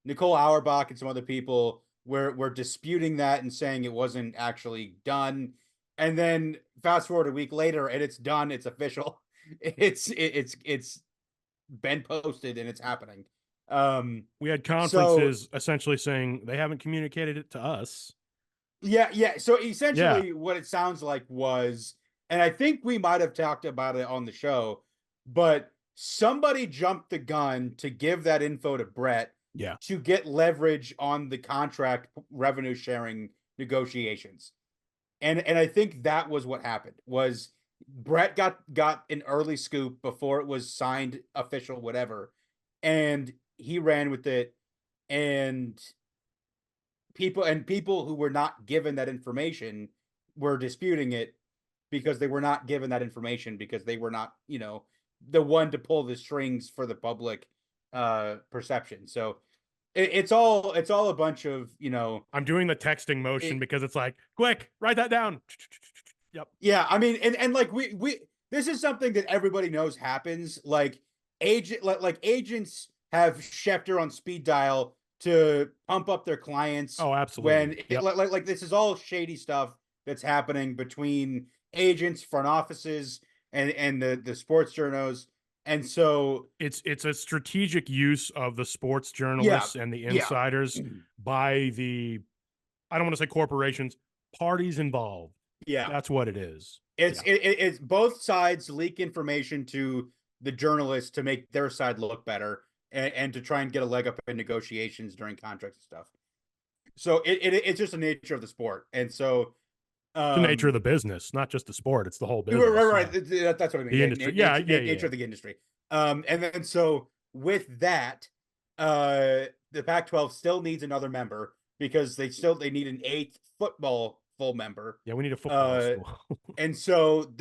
S1: Nicole Auerbach and some other people were disputing that and saying it wasn't actually done. And then fast forward a week later and it's done, it's official. It's been posted and it's happening.
S2: We had conferences essentially saying they haven't communicated it to us.
S1: Yeah. So essentially what it sounds like was, and I think we might have talked about it on the show, but somebody jumped the gun to give that info to Brett to get leverage on the contract revenue sharing negotiations. And I think that was what happened was Brett got an early scoop before it was signed, official, whatever. And he ran with it, and people who were not given that information were disputing it because they were not given that information because they were not, the one to pull the strings for the public perception. So it's all a bunch of,
S2: I'm doing the texting motion because it's like, quick, write that down. Yep.
S1: Yeah, I mean, and like we this is something that everybody knows happens. Like agents have Schefter on speed dial to pump up their clients
S2: Oh,
S1: when
S2: absolutely. Yep.
S1: like this is all shady stuff that's happening between agents, front offices, and the sports journos. And so
S2: It's a strategic use of the sports
S1: yeah,
S2: journalists and the
S1: yeah,
S2: insiders by the, I don't want to say corporations, parties involved.
S1: yeah.
S2: That's what it is.
S1: It's
S2: Yeah.
S1: it's both sides leak information to the journalists to make their side look better and to try and get a leg up in negotiations during contracts and stuff. So it's just the nature of the sport. And so
S2: The nature of the business, not just the sport. It's the whole
S1: right,
S2: business.
S1: right.
S2: Yeah.
S1: That's what I mean.
S2: The
S1: Yeah,
S2: industry. Yeah. Yeah.
S1: nature
S2: Yeah.
S1: of the industry. And then so with that, the Pac-12 still needs another member because they need an eighth football full member.
S2: Yeah. We need a football school.
S1: And so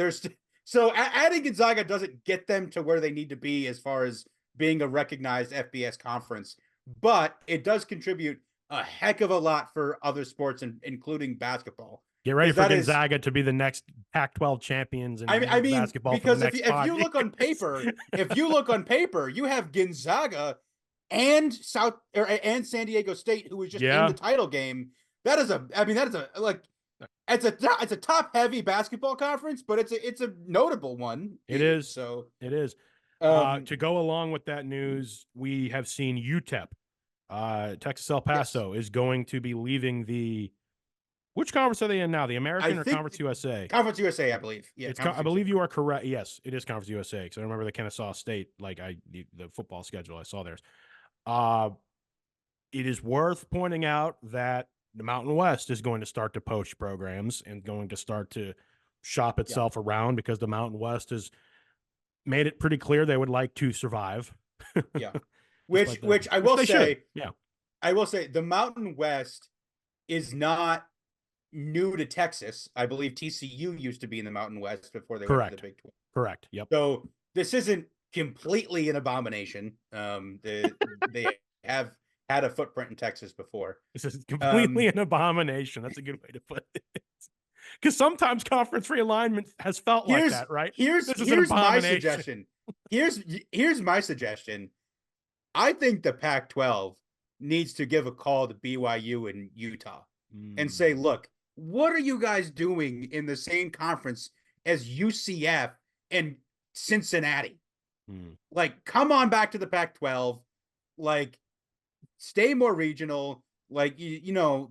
S1: adding Gonzaga doesn't get them to where they need to be as far as being a recognized FBS conference, but it does contribute a heck of a lot for other sports, including basketball.
S2: Get ready
S1: Because
S2: for
S1: that is,
S2: Gonzaga to be the next Pac-12 champions in
S1: I
S2: men's
S1: mean,
S2: basketball for the
S1: because
S2: next
S1: if
S2: 5
S1: you look on
S2: years.
S1: paper, you have Gonzaga and and San Diego State, who was just in
S2: Yeah.
S1: the title game. That is like it's a top heavy basketball conference, but it's a notable one.
S2: It is.
S1: So
S2: It is.
S1: um,
S2: To go along with that news, we have seen UTEP, Texas El
S1: yes,
S2: Paso, is going to be leaving the. Which conference are they in now? The
S1: I
S2: American or
S1: think
S2: Conference USA?
S1: Conference USA, I believe. Yeah,
S2: It's.
S1: Conference
S2: I believe
S1: USA.
S2: you are correct. Yes, it is Conference USA because I remember the Kennesaw State, like the football schedule. I saw theirs. Uh, it is worth pointing out that the Mountain West is going to start to poach programs and going to start to shop
S1: Yeah,
S2: itself around because the Mountain West has made it pretty clear they would like to survive.
S1: yeah.
S2: Despite that,
S1: Which I
S2: which
S1: will
S2: they should.
S1: say,
S2: Yeah.
S1: the Mountain West is not new to Texas. I believe TCU used to be in the Mountain West before they went to the
S2: Correct.
S1: Big 12.
S2: Correct. Yep.
S1: So this isn't completely an abomination. They have had a footprint in Texas before.
S2: This is completely an abomination. That's a good way to put it. Because sometimes conference realignment has felt like that, right? This is an
S1: Here's my
S2: abomination.
S1: suggestion. Here's my suggestion. I think the Pac-12 needs to give a call to BYU and Utah and say, look, what are you guys doing in the same conference as UCF and Cincinnati? Like, come on back to the Pac-12. Like, stay more regional. Like, you know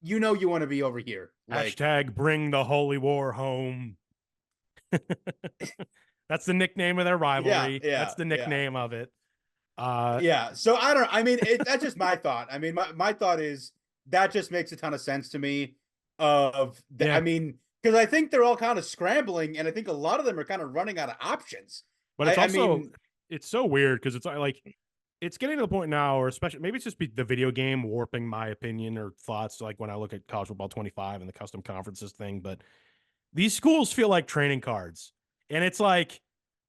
S1: you want to be over here. Like,
S2: Hashtag bring the holy war home. That's the nickname of their rivalry. That's the nickname of it.
S1: Yeah. So I mean, that's just my thought. I mean, my thought is that just makes a ton of sense to me.
S2: Yeah.
S1: I mean, because I think they're all kind of scrambling, and I think a lot of them are kind of running out of options.
S2: But it's also,
S1: I mean,
S2: it's so weird because it's like, it's getting to the point now, or especially maybe it's just the video game warping my opinion or thoughts. Like when I look at college football 25 and the custom conferences thing, but these schools feel like training cards, and it's like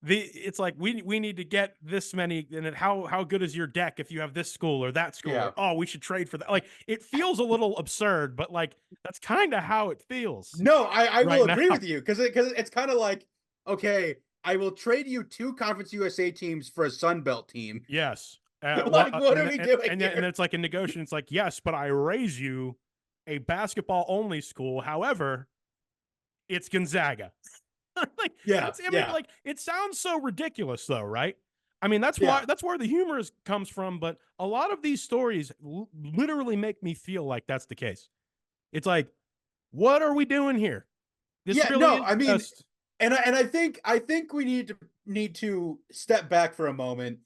S2: we need to get this many, and how good is your deck if you have this school or that school?
S1: Yeah.
S2: Or, oh, we should trade for that. Like it feels a little absurd, but like that's kind of how it feels.
S1: No, I
S2: right
S1: will agree
S2: now.
S1: with you because it's kind of like, okay, I will trade you 2 Conference USA teams for a Sun Belt team.
S2: Yes.
S1: Like, what are we doing
S2: and
S1: here?
S2: it's like a negotiation. It's like, yes, but I raise you a basketball only school. However, it's Gonzaga. Like,
S1: Yeah,
S2: like it sounds so ridiculous though, right? I mean, that's why that's where the humor comes from. But a lot of these stories literally make me feel like that's the case. It's like, what are we doing here? This really
S1: no,
S2: is
S1: I mean,
S2: just...
S1: and I think we need to step back for a moment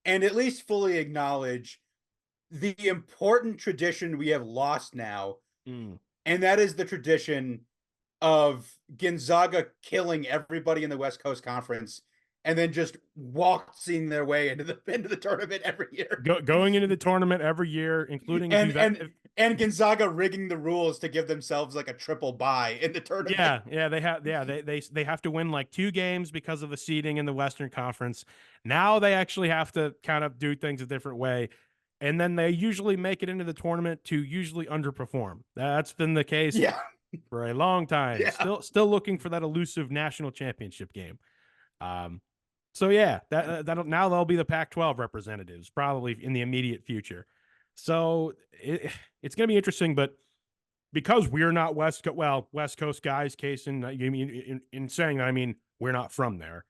S1: and at least fully acknowledge the important tradition we have lost now, and that is the tradition of Gonzaga killing everybody in the West Coast Conference and then just waltzing their way into the tournament every year.
S2: Going into the tournament every year, including
S1: and Gonzaga rigging the rules to give themselves like a triple bye in the tournament.
S2: They have to win like 2 games because of the seeding in the Western Conference. Now they actually have to kind of do things a different way. And then they usually make it into the tournament to usually underperform. That's been the case for a long time.
S1: Yeah.
S2: Still looking for that elusive national championship game. So yeah, now they'll be the Pac-12 representatives probably in the immediate future. So it's going to be interesting, but because we're not West Coast guys, Casen, I mean, in saying that, I mean, we're not from there.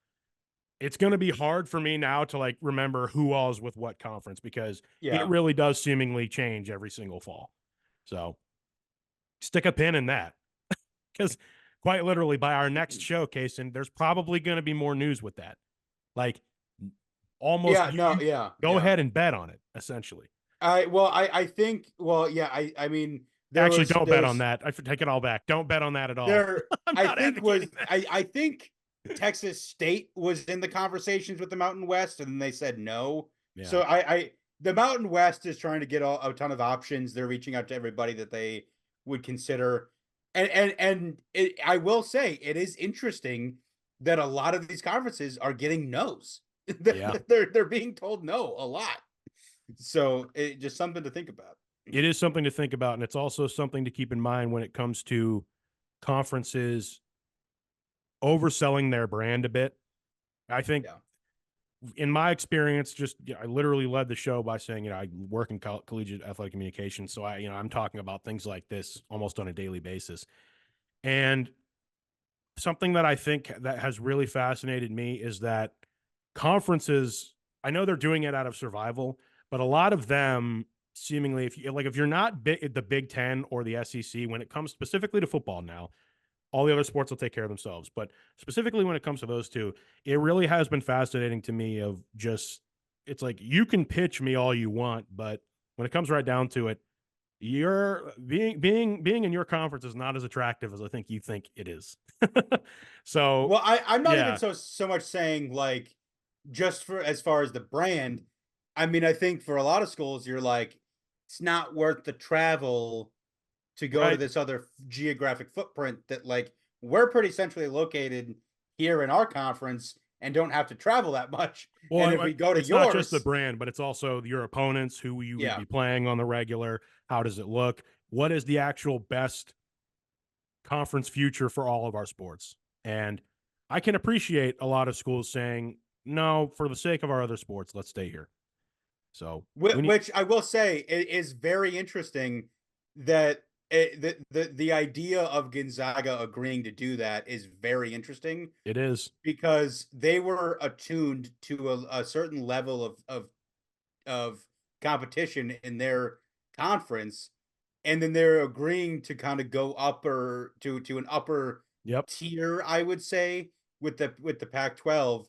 S2: It's going to be hard for me now to like remember who all is with what conference because it
S1: Yeah.
S2: really does seemingly change every single fall. So stick a pin in that because quite literally by our next showcase, and there's probably going to be more news with that. Like almost
S1: Yeah, no,
S2: you
S1: yeah,
S2: go
S1: yeah.
S2: ahead and bet on it, essentially.
S1: I think, well, yeah, I mean,
S2: Actually, don't bet on
S1: there's
S2: that. I take it all back. Don't bet on that at all.
S1: there,
S2: I'm
S1: I
S2: not
S1: think was,
S2: advocating that.
S1: I think Texas State was in the conversations with the Mountain West, and they said no.
S2: Yeah.
S1: So the Mountain West is trying to get a ton of options. They're reaching out to everybody that they would consider, I will say it is interesting that a lot of these conferences are getting no's.
S2: Yeah.
S1: They're being told no a lot. So it just something to think about.
S2: It is something to think about. And it's also something to keep in mind when it comes to conferences overselling their brand a bit. I think
S1: Yeah.
S2: in my experience, I literally led the show by saying, I work in collegiate athletic communications. So I'm talking about things like this almost on a daily basis. And something that I think that has really fascinated me is that conferences, I know they're doing it out of survival, but a lot of them seemingly, if you're not the Big Ten or the SEC, when it comes specifically to football now, all the other sports will take care of themselves. But specifically when it comes to those two, it really has been fascinating to me of just, it's like you can pitch me all you want, but when it comes right down to it, you're being in your conference is not as attractive as I think you think it is. So
S1: Well, I'm not even
S2: yeah,
S1: so much saying like just for as far as the brand. I mean, I think for a lot of schools, you're like, it's not worth the travel to go to
S2: right.
S1: this other geographic footprint that like we're pretty centrally located here in our conference and don't have to travel that much. And if
S2: Well,
S1: we go to
S2: it's not just the
S1: yours,
S2: brand, but it's also your opponents, who you would
S1: yeah,
S2: be playing on the regular. How does it look? What is the actual best conference future for all of our sports? And I can appreciate a lot of schools saying, no, for the sake of our other sports, let's stay here. So we need,
S1: which I will say is very interesting that the idea of Gonzaga agreeing to do that is very interesting
S2: it is.
S1: because they were attuned to a certain level of competition in their conference, and then they're agreeing to kind of go upper to an upper
S2: Yep.
S1: tier, I would say, with the Pac-12,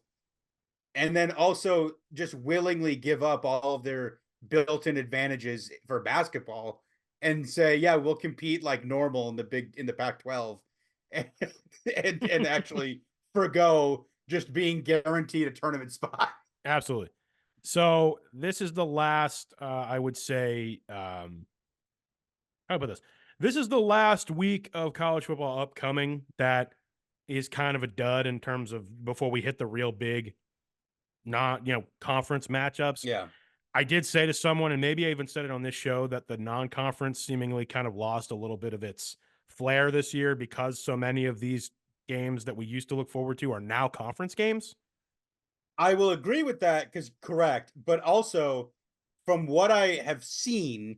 S1: and then also just willingly give up all of their built-in advantages for basketball and say, yeah, we'll compete like normal in the Pac-12, and and actually forgo just being guaranteed a tournament spot.
S2: Absolutely. So this is the last, I would say, how about this? This is the last week of college football upcoming that is kind of a dud in terms of before we hit the real big, not, conference matchups.
S1: Yeah.
S2: I did say to someone, and maybe I even said it on this show, that the non conference seemingly kind of lost a little bit of its flair this year because so many of these games that we used to look forward to are now conference games.
S1: I will agree with that because correct, but also from what I have seen,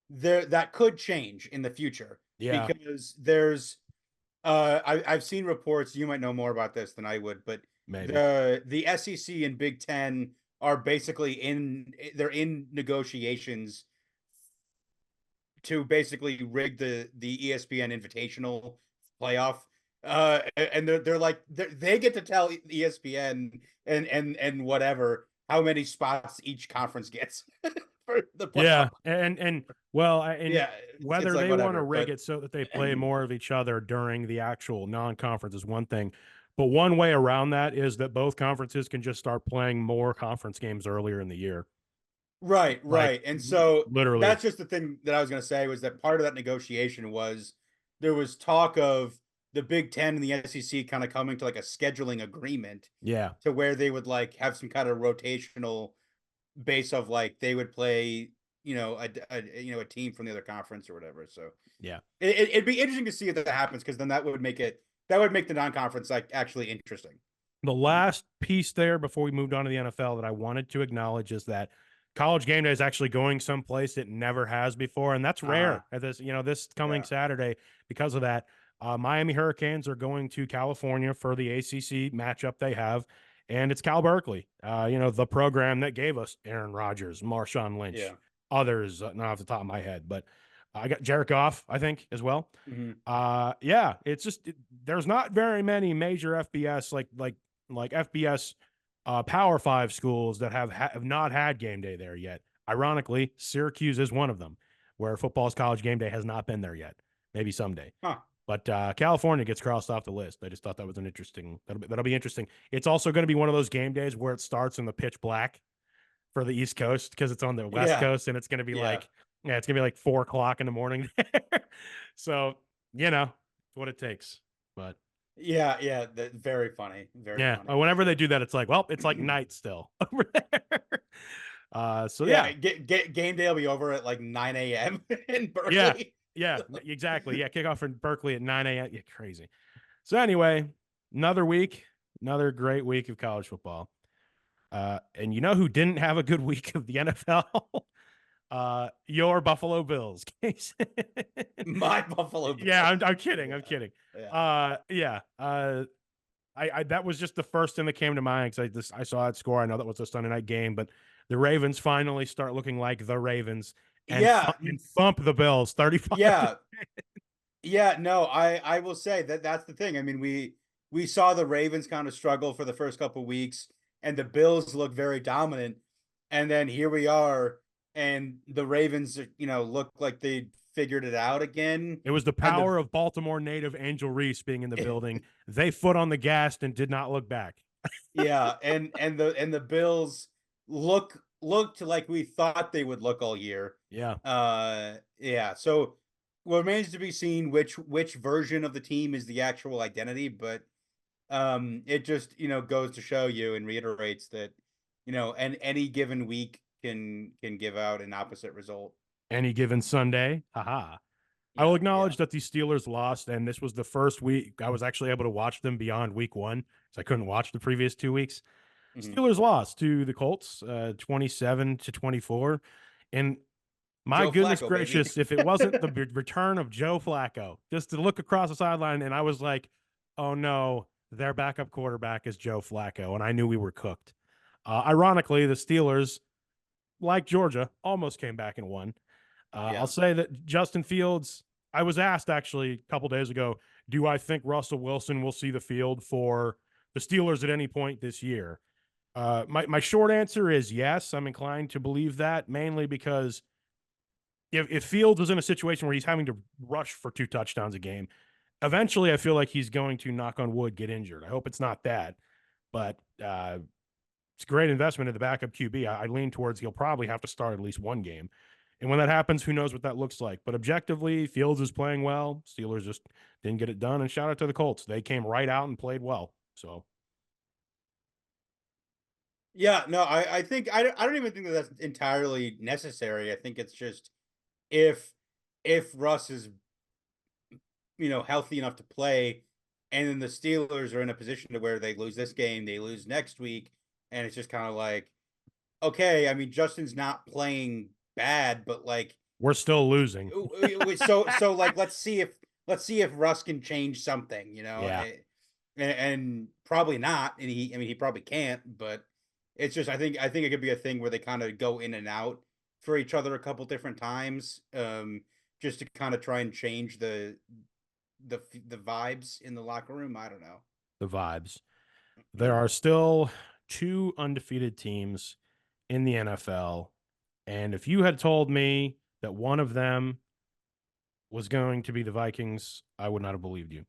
S1: there that could change in the future
S2: Yeah,
S1: because I've seen reports, you might know more about this than I would, but
S2: maybe.
S1: the SEC and Big Ten are basically they're in negotiations to basically rig the ESPN Invitational playoff. And they're like they get to tell ESPN and whatever how many spots each conference gets for the
S2: Yeah,
S1: playoff.
S2: and well, and
S1: Yeah, it's
S2: whether
S1: like
S2: they want to
S1: whatever,
S2: rig
S1: but
S2: it so that they play more of each other during the actual non-conference is one thing, but one way around that is that both conferences can just start playing more conference games earlier in the year.
S1: right,
S2: Like
S1: right. And so
S2: literally,
S1: that's just the thing that I was going to say was that part of that negotiation was there was talk of the Big Ten and the SEC kind of coming to like a scheduling agreement
S2: yeah,
S1: to where they would like have some kind of rotational base of like they would play, a team from the other conference or whatever. So
S2: yeah.
S1: it'd be interesting to see if that happens because then that would make the non-conference like actually interesting.
S2: The last piece there before we moved on to the NFL that I wanted to acknowledge is that College Game Day is actually going someplace it never has before, and that's
S1: Uh-huh.
S2: rare. At this, this coming
S1: Yeah.
S2: Saturday, because of that, Miami Hurricanes are going to California for the ACC matchup they have, and it's Cal Berkeley. The program that gave us Aaron Rodgers, Marshawn Lynch,
S1: Yeah.
S2: others, not off the top of my head, but I got Jared Goff, I think, as well.
S1: Hmm.
S2: Yeah, it's just there's not very many major FBS like FBS Power Five schools that have not had game day there yet. Ironically, Syracuse is one of them, where football's college game day has not been there yet. Maybe someday,
S1: Huh.
S2: but California gets crossed off the list. I just thought that was an interesting. That'll be interesting. It's also going to be one of those game days where it starts in the pitch black for the East Coast because it's on the West
S1: Yeah.
S2: Coast, and it's going to be
S1: Yeah.
S2: like, yeah, it's going to be like 4 o'clock in the morning. So it's what it takes. But
S1: Yeah. Yeah. Very funny. Very
S2: yeah,
S1: funny.
S2: whenever they do that, it's like, well, it's like night still over there. So
S1: Yeah.
S2: yeah,
S1: Get game day will be over at like 9 a.m. in
S2: yeah,
S1: Berkeley.
S2: yeah, exactly. Yeah, kickoff in Berkeley at 9 a.m. Yeah, crazy. So anyway, another week, another great week of college football. And you know who didn't have a good week of the NFL? Your Buffalo Bills case.
S1: My Buffalo
S2: Yeah,
S1: Bills.
S2: I'm kidding.
S1: Yeah.
S2: I'm kidding.
S1: Yeah.
S2: Yeah. I that was just the first thing that came to mind because I saw that score. I know that was a Sunday night game, but the Ravens finally start looking like the Ravens and
S1: Yeah.
S2: and thump the Bills 35.
S1: Yeah. Yeah, no, I will say that's the thing. I mean, we saw the Ravens kind of struggle for the first couple weeks, and the Bills look very dominant, and then here we are, and the Ravens, look like they figured it out again,
S2: It was the
S1: and the
S2: power of Baltimore native Angel Reese being in the building. They foot on the gas and did not look back.
S1: yeah, and the Bills looked like we thought they would look all year.
S2: Yeah.
S1: Yeah, so what remains to be seen which version of the team is the actual identity, but it just, goes to show you and reiterates that, and any given week can give out an opposite result.
S2: Any given Sunday. Haha. I will
S1: Yeah, yeah.
S2: acknowledge that the Steelers lost, and this was the first week I was actually able to watch them beyond week one. So I couldn't watch the previous 2 weeks.
S1: Mhm.
S2: Steelers lost to the Colts, 27-24. And my
S1: Joe
S2: goodness
S1: Flacco, baby.
S2: gracious, if it wasn't the return of Joe Flacco, just to look across the sideline, and I was like, oh no, their backup quarterback is Joe Flacco. And I knew we were cooked. Ironically, the Steelers, like Georgia, almost came back and won. I'll
S1: Yeah.
S2: say that Justin Fields, I was asked actually a couple days ago, do I think Russell Wilson will see the field for the Steelers at any point this year? My short answer is yes. I'm inclined to believe that, mainly because if Fields is in a situation where he's having to rush for 2 touchdowns a game, eventually I feel like he's going to, knock on wood, get injured. I hope it's not that, but it's a great investment in the backup QB. I lean towards he'll probably have to start at least one game. And when that happens, who knows what that looks like. But objectively, Fields is playing well. Steelers just didn't get it done. And shout out to the Colts. They came right out and played well. So
S1: Yeah, no, I think I don't even think that that's entirely necessary. I think it's just if Russ is, healthy enough to play, and then the Steelers are in a position to where they lose this game, they lose next week, and it's just kind of like, okay, I mean, Justin's not playing bad, but like,
S2: we're still losing.
S1: so like, let's see if Russ can change something,
S2: Yeah.
S1: and probably not, and he probably can't, but it's just I think it could be a thing where they kind of go in and out for each other a couple different times, just to kind of try and change the vibes in the locker room. I don't know.
S2: The vibes. There are still 2 undefeated teams in the NFL. And if you had told me that one of them was going to be the Vikings, I would not have believed you.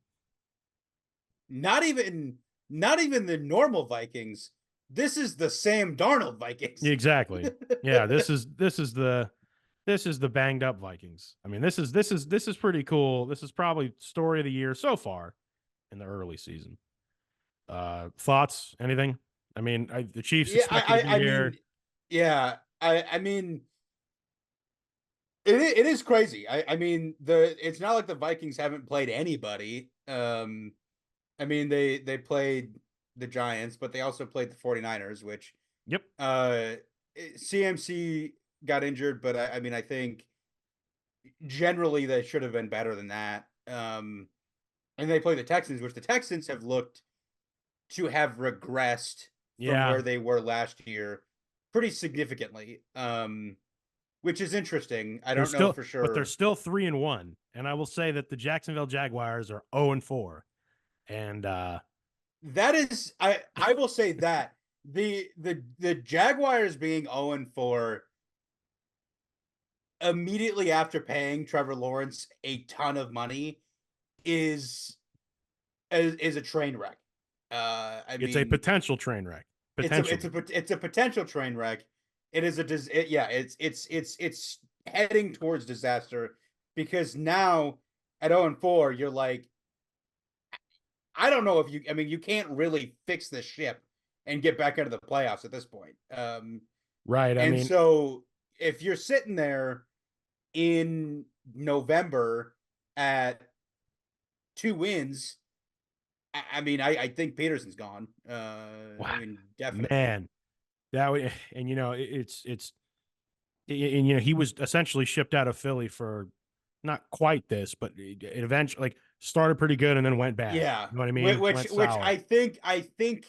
S1: Not even the normal Vikings. This is the Sam Darnold Vikings.
S2: Exactly. Yeah, this is the banged up Vikings. I mean, this is pretty cool. This is probably story of the year so far in the early season. Thoughts? Anything? I mean, the Chiefs
S1: Yeah,
S2: expected to be
S1: I
S2: here.
S1: mean, yeah, I mean, it is crazy. I mean, it's not like the Vikings haven't played anybody. I mean, they played the Giants, but they also played the 49ers, which
S2: Yep.
S1: uh CMC got injured, but I mean, I think generally they should have been better than that. And they play the Texans, which the Texans have looked to have regressed from
S2: Yeah,
S1: where they were last year pretty significantly. Which is interesting. I
S2: they're
S1: don't know
S2: still,
S1: for
S2: but they're
S1: sure.
S2: still 3-1, and I will say that the Jacksonville Jaguars are 0-4, and
S1: That is, I will say that the Jaguars being 0-4 immediately after paying Trevor Lawrence a ton of money is is a train wreck. I
S2: it's a
S1: mean,
S2: potential train wreck.
S1: it's
S2: Potentially,
S1: a potential train wreck. It is yeah, it's heading towards disaster because now at 0-4 you're like, I don't know if you, I mean, you can't really fix the ship and get back into the playoffs at this point.
S2: right? I
S1: And
S2: mean,
S1: so if you're sitting there in November at 2 wins, I mean, I think Peterson's gone.
S2: wow,
S1: I mean, definitely.
S2: man, that would, and it's and he was essentially shipped out of Philly for not quite this, but it eventually like started pretty good and then went bad.
S1: Yeah,
S2: You know what I mean? Went
S1: which
S2: sour.
S1: I think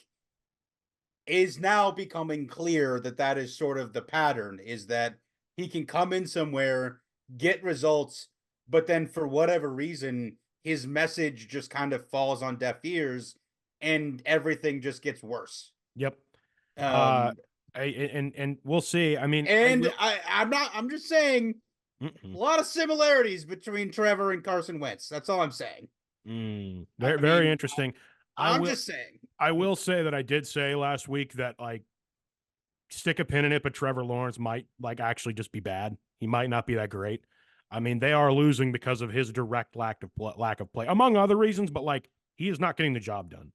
S1: is now becoming clear that that is sort of the pattern, is that he can come in somewhere, get results, but then for whatever reason his message just kind of falls on deaf ears and everything just gets worse.
S2: Yep. Uh,
S1: Um
S2: and we'll see. I mean, I
S1: and
S2: will.
S1: I'm just saying a
S2: Mm-mm.
S1: lot of similarities between Trevor and Carson Wentz. That's all I'm saying.
S2: Very
S1: I
S2: very
S1: mean,
S2: interesting. I
S1: I'm
S2: will
S1: just saying.
S2: I will say that I did say last week that like stick a pin in it, but Trevor Lawrence might like actually just be bad. He might not be that great. I mean, they are losing because of his direct lack of play, among other reasons. But like, he is not getting the job done.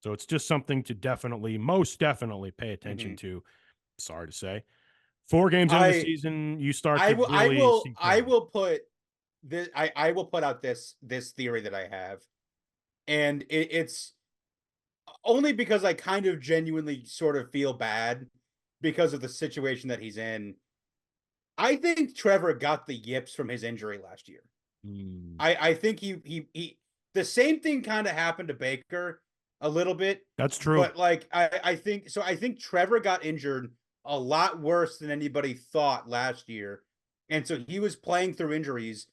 S2: So it's just something to definitely, most definitely, pay attention
S1: Mhm.
S2: to. Sorry to say, 4 games into the
S1: I
S2: season, you start to really see
S1: I
S2: trends.
S1: will put this, I will put out this theory that I have, and it's only because I kind of genuinely sort of feel bad because of the situation that he's in. I think Trevor got the yips from his injury last year.
S2: Mm,
S1: I think he the same thing kind of happened to Baker a little bit,
S2: that's true.
S1: but like I think so. I think Trevor got injured a lot worse than anybody thought last year, and so he was playing through injuries,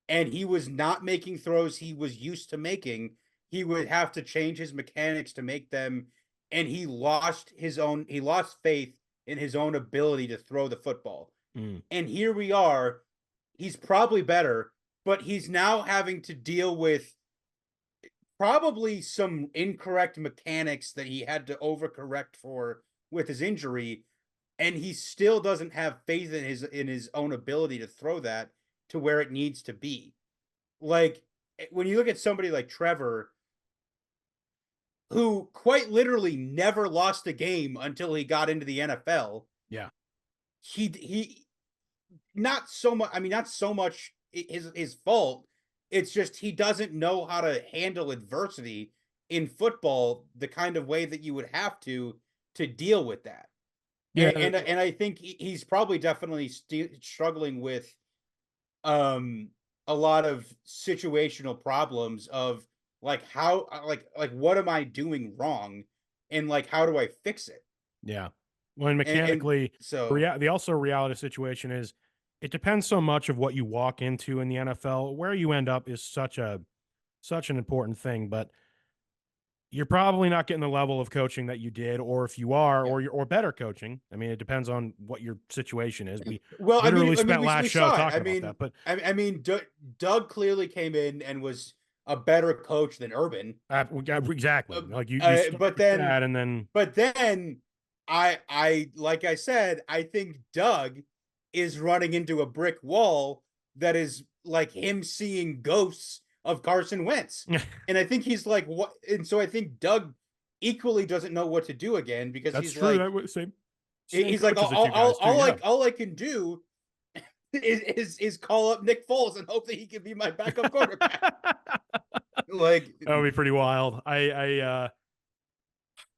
S1: and he was not making throws he was used to making. He would have to change his mechanics to make them, and he lost faith in his own ability to throw the football.
S2: Mm,
S1: And here we are. He's probably better, but he's now having to deal with probably some incorrect mechanics that he had to overcorrect for with his injury, and he still doesn't have faith in his own ability to throw that to where it needs to be. Like, when you look at somebody like Trevor, who quite literally never lost a game until he got into the NFL,
S2: yeah.
S1: he not so much, I mean, not so much his fault. It's just he doesn't know how to handle adversity in football the kind of way that you would have to deal with that.
S2: Yeah.
S1: And I think he's probably definitely struggling with um a lot of situational problems of like how like what am I doing wrong and like how do I fix it?
S2: Yeah. When
S1: And
S2: mechanically,
S1: so
S2: the also reality situation is it depends so much of what you walk into in the NFL. Where you end up is such an important thing, but you're probably not getting the level of coaching that you did, or if you are,
S1: yeah.
S2: or better coaching. I mean, it depends on what your situation is. We
S1: Well,
S2: literally
S1: I mean,
S2: spent last
S1: we
S2: show
S1: saw it.
S2: talking about that, but
S1: I mean, Doug clearly came in and was a better coach than Urban.
S2: exactly,
S1: Uh,
S2: like you start
S1: but
S2: with
S1: then,
S2: that, and then
S1: but then, like I said, I think Doug is running into a brick wall that is like him seeing ghosts of Carson Wentz, and I think he's like, what? And so I think Doug equally doesn't know what to do again because
S2: that's
S1: he's
S2: true.
S1: like,
S2: That was same
S1: he's like,
S2: coaches as you guys too. Yeah,
S1: all I can do is call up Nick Foles and hope that he can be my backup quarterback. Like,
S2: that would be pretty wild.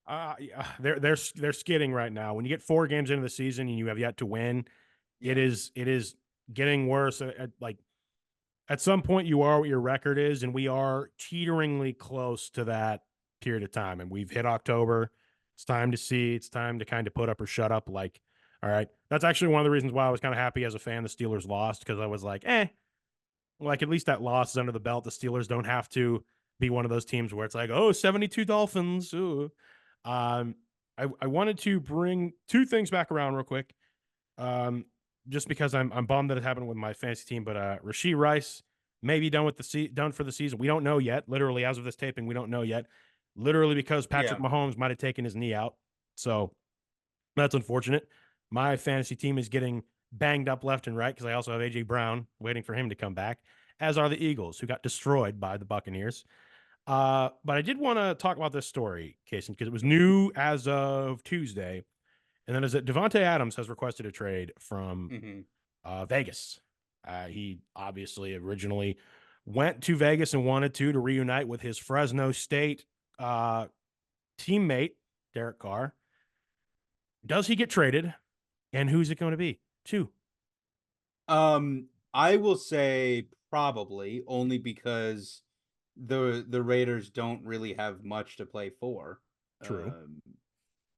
S2: They're skidding right now. When you get 4 games into the season and you have yet to win,
S1: Yeah.
S2: it is getting worse. Like at some point, you are what your record is, and we are teeteringly close to that period of time. And we've hit October. It's time to see. It's time to kind of put up or shut up. Like, all right, that's actually one of the reasons why I was kind of happy as a fan the Steelers lost, because I was like, like at least that loss is under the belt. The Steelers don't have to be one of those teams where it's like, oh, 72 Dolphins. Ooh. Um, I wanted to bring two things back around real quick. Um, just because I'm bummed that it happened with my fantasy team, but Rashee Rice may be done for the season. We don't know yet. Literally, as of this taping, we don't know yet. Literally, because Patrick
S1: Yeah.
S2: Mahomes might have taken his knee out, so that's unfortunate. My fantasy team is getting banged up left and right because I also have AJ Brown waiting for him to come back, as are the Eagles, who got destroyed by the Buccaneers. But I did want to talk about this story, Casen, because it was new as of Tuesday. And then is that Devontae Adams has requested a trade from
S1: Hmm.
S2: Vegas. He obviously originally went to Vegas and wanted to reunite with his Fresno State teammate, Derek Carr. Does he get traded? And who's it going to be? Two.
S1: I will say probably only because the Raiders don't really have much to play for.
S2: True.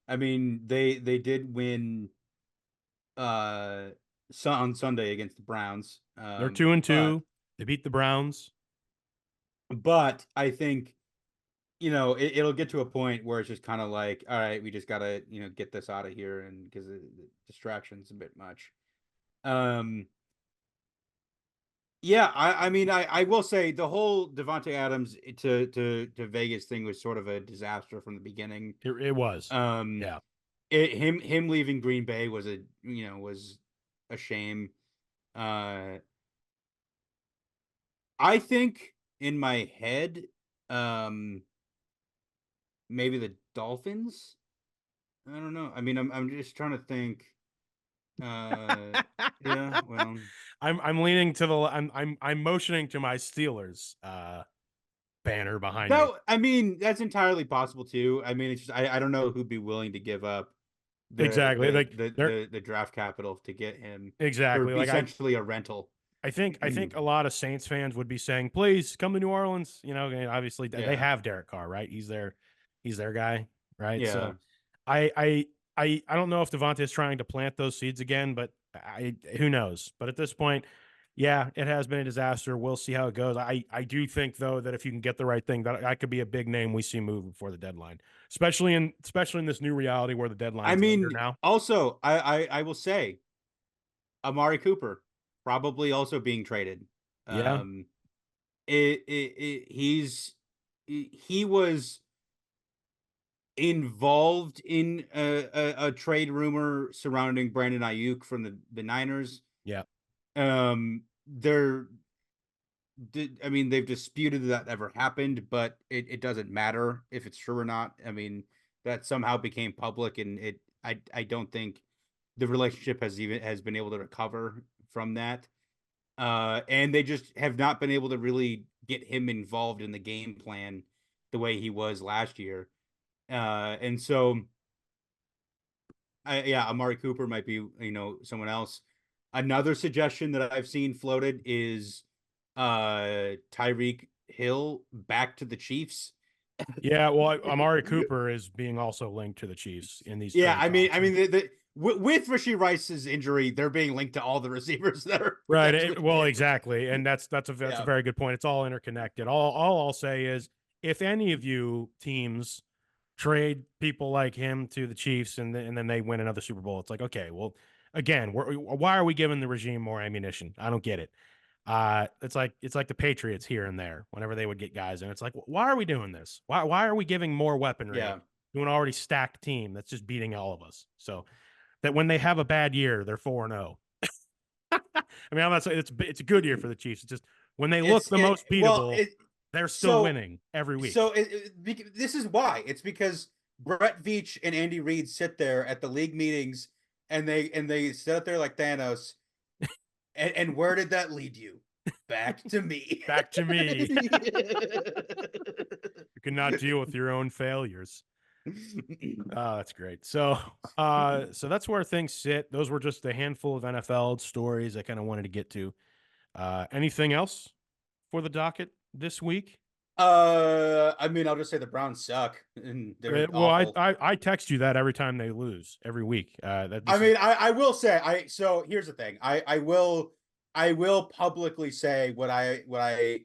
S1: I mean, they did win on Sunday against the Browns.
S2: They're 2-2.
S1: But
S2: They beat the Browns.
S1: I think it'll get to a point where it's just kind of like, all right, we just gotta get this out of here, and because the distraction's a bit much. Um, Yeah, I mean, I will say the whole Devontae Adams to Vegas thing was sort of a disaster from the beginning.
S2: It was.
S1: Um,
S2: Yeah.
S1: him leaving Green Bay was a shame. Uh, I think in my head, um, maybe the Dolphins. I don't know. I mean, I'm just trying to think. Yeah, well,
S2: I'm leaning to the I'm motioning to my Steelers banner behind me.
S1: I mean, that's entirely possible too. I mean, it's just I don't know who'd be willing to give up
S2: Exactly. Like they're
S1: the draft capital to get him for
S2: exactly like
S1: essentially a rental.
S2: I think a lot of Saints fans would be saying, "Please come to New Orleans." You know, and obviously they
S1: Yeah,
S2: have Derek Carr, right? He's their guy, right?
S1: yeah.
S2: So I I I don't know if Devontae is trying to plant those seeds again, but who knows? But at this point, yeah, it has been a disaster. We'll see how it goes. I do think though that if you can get the right thing, that could be a big name we see move before the deadline, especially in this new reality where the
S1: I
S2: deadline's later
S1: mean,
S2: now.
S1: also, I will say Amari Cooper probably also being traded.
S2: Yeah,
S1: Um, he was involved in a trade rumor surrounding Brandon Ayuk from the Niners.
S2: yeah.
S1: They're I mean, they've disputed that ever happened, but it doesn't matter if it's true or not. I mean, that somehow became public, and I don't think the relationship has been able to recover from that. And they just have not been able to really get him involved in the game plan the way he was last year. And so yeah, Amari Cooper might be, someone else. Another suggestion that I've seen floated is Tyreek Hill back to the Chiefs.
S2: Yeah, well, Amari Cooper is being also linked to the Chiefs in these
S1: Yeah,
S2: trade
S1: I mean,
S2: talks.
S1: with Rashee Rice's injury, they're being linked to all the receivers that are
S2: Right.
S1: potentially
S2: Well,
S1: available.
S2: exactly, and that's a
S1: Yeah,
S2: very good point. It's all interconnected. All I'll say is, if any of you teams trade people like him to the Chiefs and then they win another Super Bowl, it's like, okay, well, again, why are we giving the regime more ammunition? I don't get it. It's like the Patriots here and there whenever they would get guys, and it's like, why are we doing this? Why are we giving more weaponry
S1: yeah.
S2: to an already stacked team that's just beating all of us? So that when they have a bad year, they're 4-0. I mean, I'm not saying it's a good year for the Chiefs. It's just when they look the most
S1: Well,
S2: beatable, they're still
S1: so
S2: winning every week.
S1: so this is why. It's because Brett Veach and Andy Reid sit there at the league meetings, and they sit up there like Thanos. And where did that lead you? Back to me.
S2: Back to me. You cannot deal with your own failures. Oh, that's great. So that's where things sit. Those were just a handful of NFL stories I kind of wanted to get to. Anything else for the docket this week?
S1: I mean, I'll just say the Browns suck and they're
S2: Well,
S1: awful.
S2: I text you that every time they lose every week. That
S1: I
S2: this is
S1: mean, I will say so here's the thing. I will publicly say what I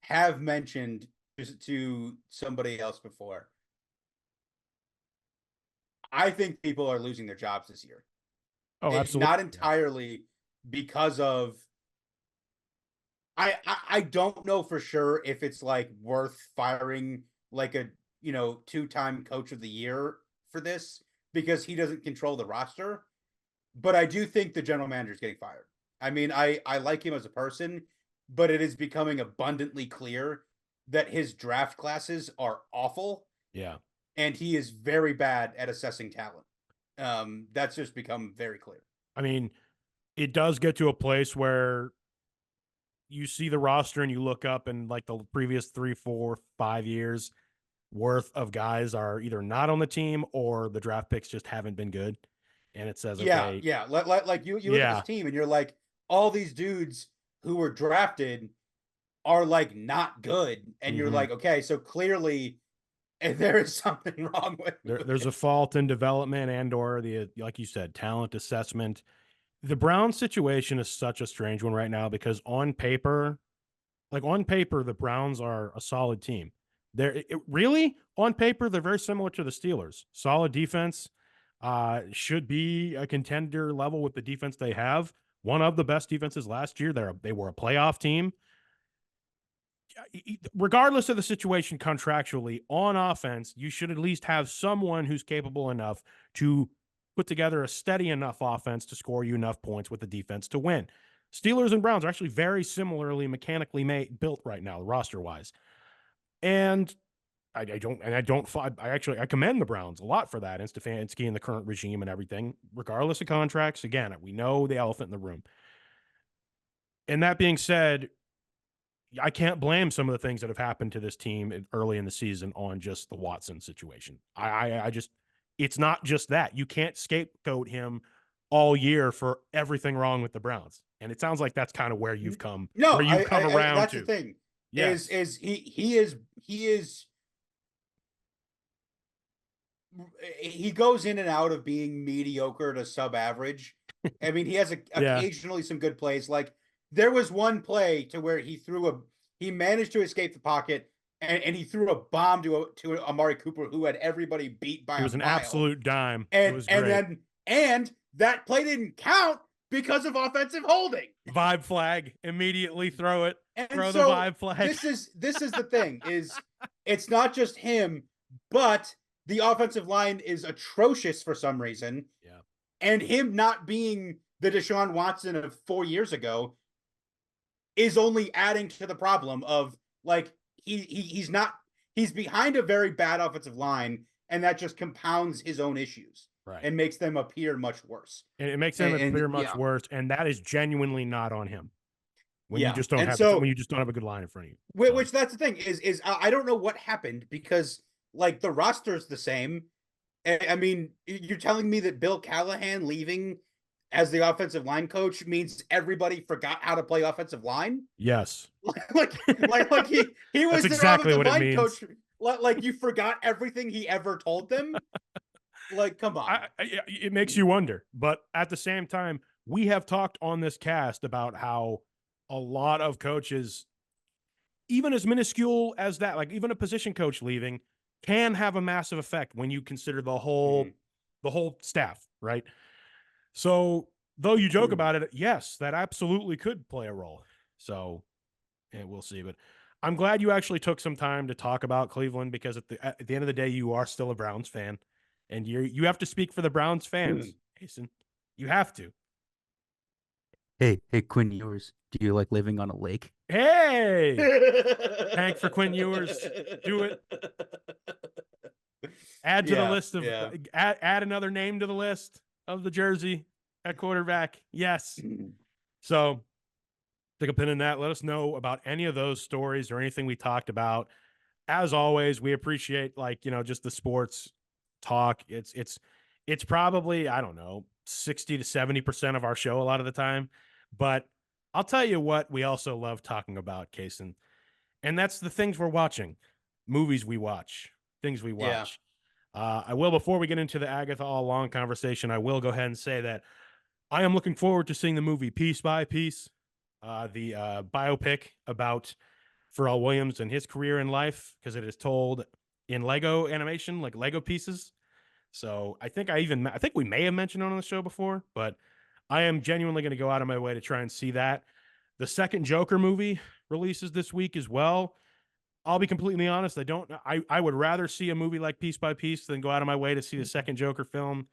S1: have mentioned to somebody else before. I think people are losing their jobs this year.
S2: oh,
S1: It
S2: absolutely.
S1: not
S2: Yeah.
S1: entirely because of I don't know for sure if it's like worth firing like a two-time coach of the year for this because he doesn't control the roster. But I do think the general manager is getting fired. I mean, I like him as a person, but it is becoming abundantly clear that his draft classes are awful
S2: Yeah.
S1: and he is very bad at assessing talent. That's just become very clear.
S2: I mean, it does get to a place where you see the roster and you look up and like the previous 3, 4, 5 years worth of guys are either not on the team or the draft picks just haven't been good. And it says,
S1: Yeah,
S2: okay,
S1: yeah. Like you look at this
S2: yeah,
S1: team and you're like, all these dudes who were drafted are like not good, and you're
S2: mm-hmm.
S1: like, okay, so clearly there is something wrong with
S2: There's a
S1: it.
S2: fault in development and or the like you said, talent assessment. The Browns situation is such a strange one right now because on paper, the Browns are a solid team. Really on paper, they're very similar to the Steelers. Solid defense, should be a contender level with the defense they have. One of the best defenses last year. They were a playoff team. Regardless of the situation contractually, on offense, you should at least have someone who's capable enough to put together a steady enough offense to score you enough points with the defense to win. Steelers and Browns are actually very similarly mechanically built right now, roster wise. And I commend the Browns a lot for that and Stefanski and the current regime and everything, regardless of contracts. Again, we know the elephant in the room. And that being said, I can't blame some of the things that have happened to this team early in the season on just the Watson situation. I just, it's not just that. You can't scapegoat him all year for everything wrong with the Browns. And it sounds like that's kind of
S1: No,
S2: where you've come
S1: I
S2: around
S1: that's the
S2: to.
S1: thing.
S2: Yes.
S1: He goes in and out of being mediocre to sub average. I mean, he has
S2: Yeah.
S1: occasionally some good plays. Like there was one play to where he managed to escape the pocket and he threw a bomb to Amari Cooper who had everybody beat by
S2: It
S1: a
S2: was an
S1: mile.
S2: absolute dime. It
S1: And
S2: was
S1: and
S2: great.
S1: then and that play didn't count because of offensive holding.
S2: Vibe flag. Immediately throw it.
S1: And
S2: Throw the
S1: so
S2: vibe flag.
S1: this is the thing is it's not just him, but the offensive line is atrocious for some reason.
S2: Yeah.
S1: And him not being the Deshaun Watson of 4 years ago is only adding to the problem of like he's behind a very bad offensive line, and that just compounds his own issues
S2: Right.
S1: and makes them appear much worse.
S2: And it makes him
S1: And
S2: appear much
S1: yeah,
S2: worse. And that is genuinely not on him.
S1: yeah. And so
S2: When you just don't have a good line in front of you. So
S1: which that's the thing is I don't know what happened because like the roster's the same. I mean, you're telling me that Bill Callahan leaving as the offensive line coach means everybody forgot how to play offensive line?
S2: yes,
S1: like he
S2: that's
S1: was their
S2: exactly
S1: offensive
S2: what it
S1: line
S2: means.
S1: coach. Like you forgot everything he ever told them? Like, come on.
S2: It makes you wonder, but at the same time, we have talked on this cast about how a lot of coaches, even as minuscule as that, like even a position coach leaving, can have a massive effect when you consider
S1: Mhm.
S2: the whole staff, right? So though you joke about it, yes, that absolutely could play a role. So and we'll see. But I'm glad you actually took some time to talk about Cleveland because at the end of the day, you are still a Browns fan, and you have to speak for the Browns fans, Jason. You have to.
S3: Hey, Quinn Ewers, do you like living on a lake?
S2: Hey, tank for Quinn Ewers. Do it. Add to the
S1: Yeah,
S2: list of
S1: yeah.
S2: add another name to the list of the jersey at quarterback. Yes. So stick a pin in that. Let us know about any of those stories or anything we talked about. As always, we appreciate just the sports talk. It's probably, I don't know, 60 to 70% of our show a lot of the time. But I'll tell you what we also love talking about, Casen, and that's the things we're watching, movies we watch, things we
S1: Yeah.
S2: watch. I will, before we get into the Agatha All Along conversation, I will go ahead and say that I am looking forward to seeing the movie Piece by Piece, the biopic about Pharrell Williams and his career in life, because it is told in Lego animation, like Lego pieces. So I think we may have mentioned it on the show before, but I am genuinely going to go out of my way to try and see that. The second Joker movie releases this week as well. I'll be completely honest. I would rather see a movie like Piece by Piece than go out of my way to see the second Joker film.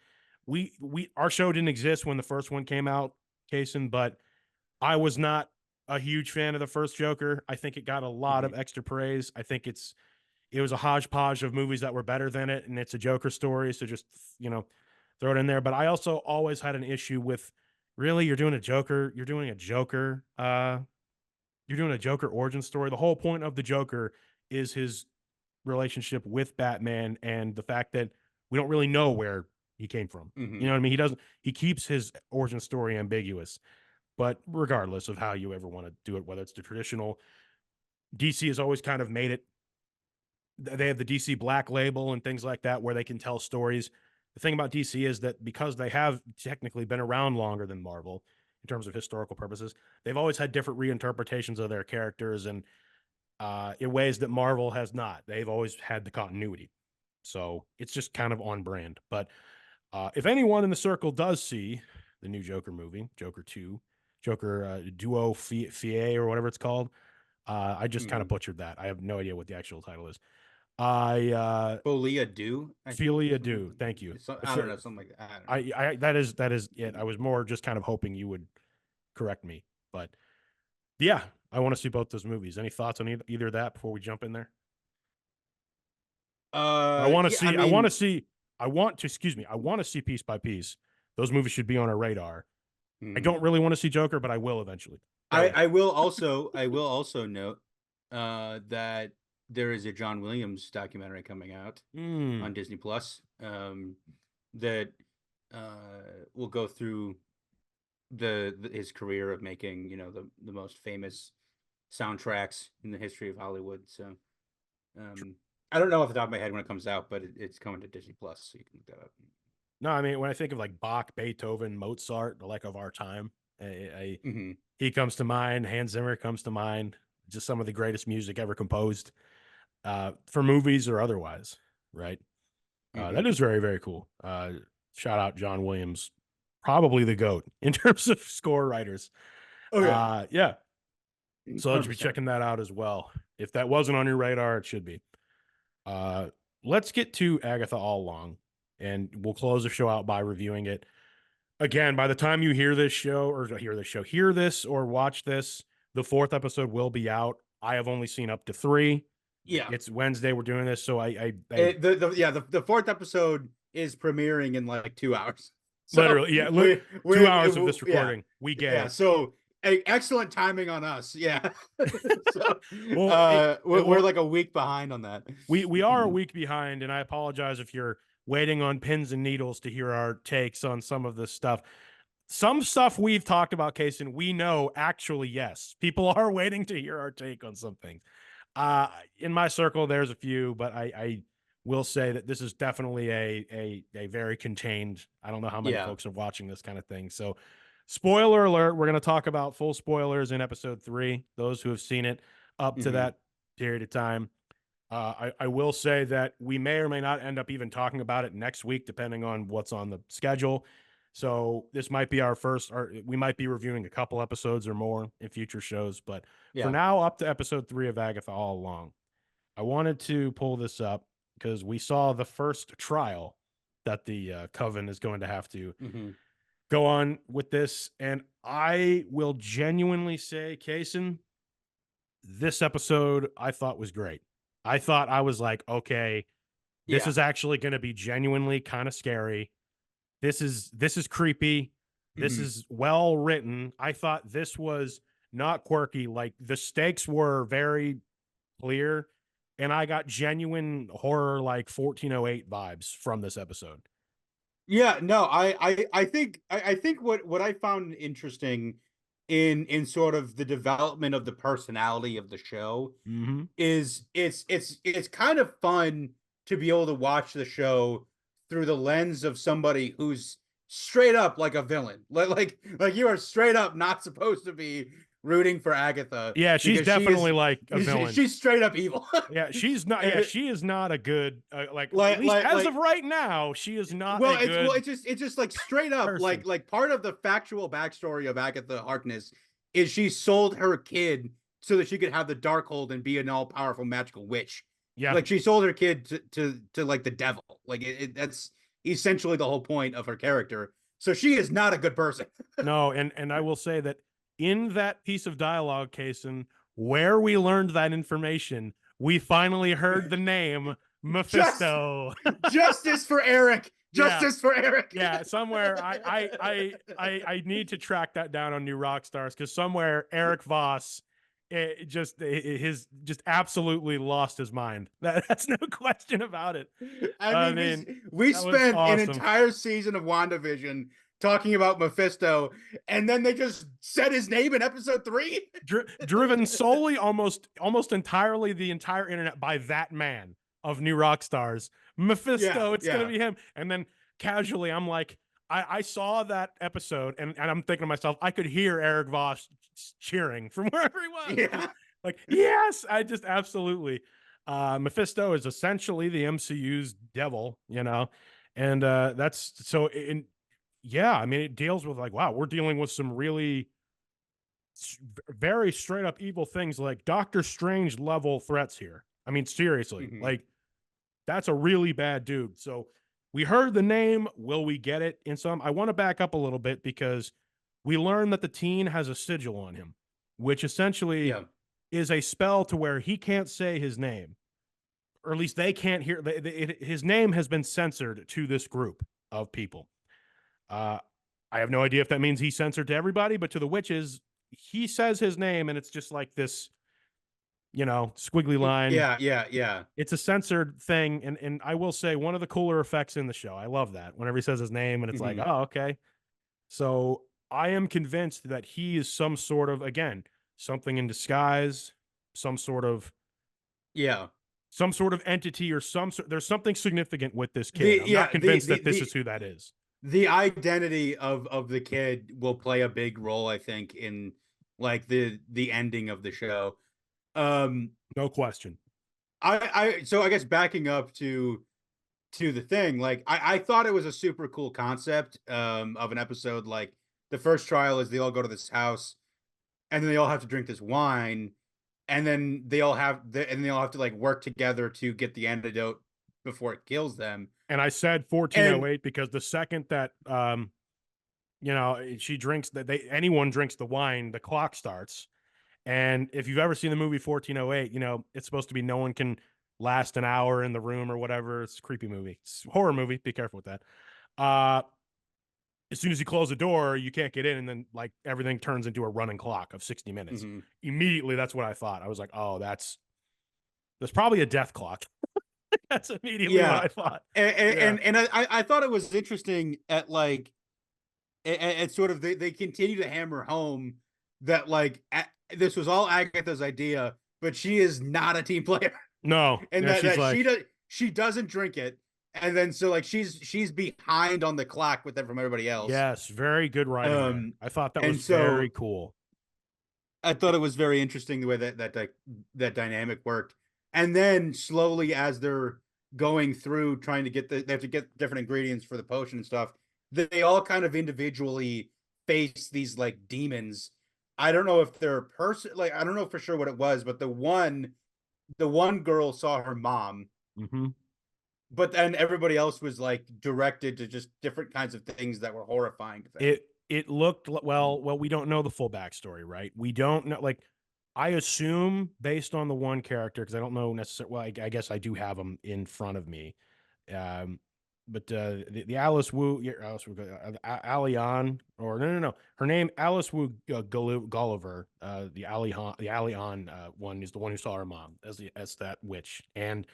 S2: Our show didn't exist when the first one came out, Casen, but I was not a huge fan of the first Joker. I think it got a lot of extra praise. I think it was a hodgepodge of movies that were better than it, and it's a Joker story, so just, throw it in there. But I also always had an issue with, really, you're doing a Joker origin story. The whole point of the Joker is his relationship with Batman and the fact that we don't really know where he came from. You know what I mean? He keeps his origin story ambiguous. But regardless of how you ever want to do it, whether it's the traditional, DC has always kind of made it. They have the DC Black label and things like that where they can tell stories. The thing about DC is that because they have technically been around longer than Marvel in terms of historical purposes, they've always had different reinterpretations of their characters, and in ways that Marvel has not. They've always had the continuity. So it's just kind of on brand. But if anyone in the circle does see the new Joker movie, Joker 2, Joker Duo Fie or whatever it's called, I just kind of butchered that. I have no idea what the actual title is.
S1: Folia Do.
S2: Filia Do. Thank you.
S1: I don't know, something like that. I don't know.
S2: That is it. I was more just kind of hoping you would correct me, but yeah, I want to see both those movies. Any thoughts on either of that before we jump in there? I want to see Piece by Piece. Those movies should be on our radar. I don't really want to see Joker, but I will eventually.
S1: I will also note that there is a John Williams documentary coming out on Disney Plus that will go through his career of making, the most famous soundtracks in the history of Hollywood. So I don't know off the top of my head when it comes out, but it's coming to Disney Plus, so you can look that up.
S2: No, I mean, when I think of like Bach, Beethoven, Mozart, like of our time, he comes to mind. Hans Zimmer comes to mind. Just some of the greatest music ever composed for movies or otherwise, right? That is very, very cool. Shout out John Williams, probably the GOAT in terms of score writers.
S1: Oh, yeah.
S2: Yeah. So let's be
S1: 100%.
S2: checking that out as well. If that wasn't on your radar, it should be. Let's get to Agatha All Along, and we'll close the show out by reviewing it. Again, by the time you hear this or watch this, the fourth episode will be out. I have only seen up to 3.
S1: Yeah,
S2: it's Wednesday. We're doing this, so
S1: the fourth episode is premiering in like 2 hours. So
S2: literally, yeah, 2 hours of this recording. We get it.
S1: So excellent timing on us. Yeah. So, we're like a week behind on that.
S2: We are a week behind, and I apologize if you're waiting on pins and needles to hear our takes on some of this stuff. Some stuff we've talked about, Casen, we know actually, yes, people are waiting to hear our take on something. In my circle, there's a few, but I will say that this is definitely a very contained. I don't know how many folks are watching this kind of thing. So, spoiler alert, we're going to talk about full spoilers in episode 3. Those who have seen it up to that period of time. I will say that we may or may not end up even talking about it next week, depending on what's on the schedule. So this might be our first, or we might be reviewing a couple episodes or more in future shows. But for now, up to episode 3 of Agatha All Along, I wanted to pull this up because we saw the first trial that the Coven is going to have to go on with this. And I will genuinely say, Casen, this episode I thought was great. I thought, I was like, okay, this is actually going to be genuinely kind of scary. This is creepy. This is well written. I thought this was not quirky. Like, the stakes were very clear. and I got genuine horror like 1408 vibes from this episode.
S1: Yeah, no, I think what I found interesting in sort of the development of the personality of the show
S2: Mm-hmm.
S1: is it's kind of fun to be able to watch the show through the lens of somebody who's straight up like a villain. Like you are straight up not supposed to be rooting for Agatha
S2: Yeah, she's
S1: because she
S2: definitely
S1: is
S2: like a villain.
S1: she's straight up evil.
S2: Yeah, she's not. Yeah, she is not a good. Like at least
S1: like
S2: as
S1: like
S2: of right now, she is not
S1: well,
S2: a good
S1: it's just like straight up
S2: person.
S1: like part of the factual backstory of Agatha Harkness is she sold her kid so that she could have the Darkhold and be an all powerful magical witch.
S2: Yeah,
S1: Like she sold her kid to like the devil. Like that's essentially the whole point of her character. So she is not a good person.
S2: no, and I will say that in that piece of dialogue, Casen, where we learned that information, we finally heard the name Mephisto.
S1: Justice for Eric.
S2: Yeah.
S1: Justice for Eric.
S2: Yeah, somewhere I need to track that down on New Rockstars because somewhere Eric Voss his just absolutely lost his mind. That's no question about it.
S1: I mean, we spent an entire season of WandaVision talking about Mephisto, and then they just said his name in episode 3.
S2: Driven solely almost entirely the entire internet by that man of New Rockstars. Mephisto, it's gonna be him. And then casually, I'm like, I saw that episode, and I'm thinking to myself, I could hear Eric Voss cheering from wherever he was.
S1: Yeah.
S2: Like, yes, I just absolutely. Mephisto is essentially the MCU's devil, you know, and that's so. Yeah, I mean, it deals with like, wow, we're dealing with some really very straight up evil things, like Doctor Strange level threats here. I mean, seriously, like that's a really bad dude. So we heard the name. Will we get it in some? I want to back up a little bit because we learned that the teen has a sigil on him, which essentially is a spell to where he can't say his name, or at least they can't hear. His name has been censored to this group of people. I have no idea if that means he's censored to everybody, but to the witches, he says his name, and it's just like this, you know, squiggly line.
S1: Yeah.
S2: It's a censored thing, and I will say one of the cooler effects in the show. I love that whenever he says his name, and it's like, oh, okay. So I am convinced that he is some sort of, again, something in disguise, some sort of entity, or there's something significant with this kid. I'm not convinced that this is who that is.
S1: The identity of the kid will play a big role, I think, in like the ending of the show.
S2: No question.
S1: So I guess backing up to the thing, like I thought it was a super cool concept of an episode. Like the first trial is they all go to this house, and then they all have to drink this wine, and then they all have to like work together to get the antidote before it kills them.
S2: And I said 1408 because the second that you know, she drinks that anyone drinks the wine, the clock starts. And if you've ever seen the movie 1408, you know, it's supposed to be no one can last an hour in the room or whatever. It's a creepy movie. It's a horror movie. Be careful with that. As soon as you close the door, you can't get in, and then like everything turns into a running clock of 60 minutes. Immediately, that's what I thought. I was like, oh, that's probably a death clock. That's immediately what I thought.
S1: And I thought it was interesting at like at sort of they continue to hammer home that like this was all Agatha's idea, but she is not a team player.
S2: No,
S1: and that she doesn't drink it, and then so like she's behind on the clock with them from everybody else.
S2: Yes, very good writing. I thought that was very cool.
S1: I thought it was very interesting the way that dynamic worked. And then slowly, as they're going through trying to get they have to get different ingredients for the potion and stuff, they all kind of individually face these like demons. I don't know if they're like I don't know for sure what it was, but the one girl saw her mom, but then everybody else was like directed to just different kinds of things that were horrifying to them.
S2: It looked well. We don't know the full backstory, right? We don't know, like. I assume based on the one character, because I don't know necessarily. Well, I guess I do have them in front of me. the Alice Wu, yeah, Alian, or no, her name Alice Wu Gulliver, the Alian one is the one who saw her mom as that witch. And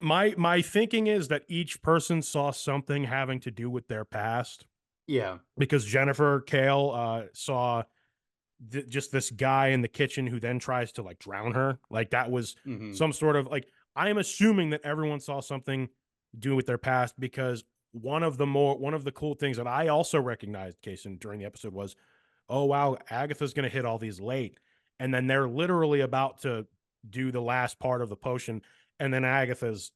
S2: my thinking is that each person saw something having to do with their past.
S1: Yeah.
S2: Because Jennifer Kale saw just this guy in the kitchen who then tries to like drown her. Like that was some sort of like, I am assuming that everyone saw something to do with their past, because one of the cool things that I also recognized, Casen, during the episode was, oh wow, Agatha's gonna hit all these late. And then they're literally about to do the last part of the potion, and then Agatha's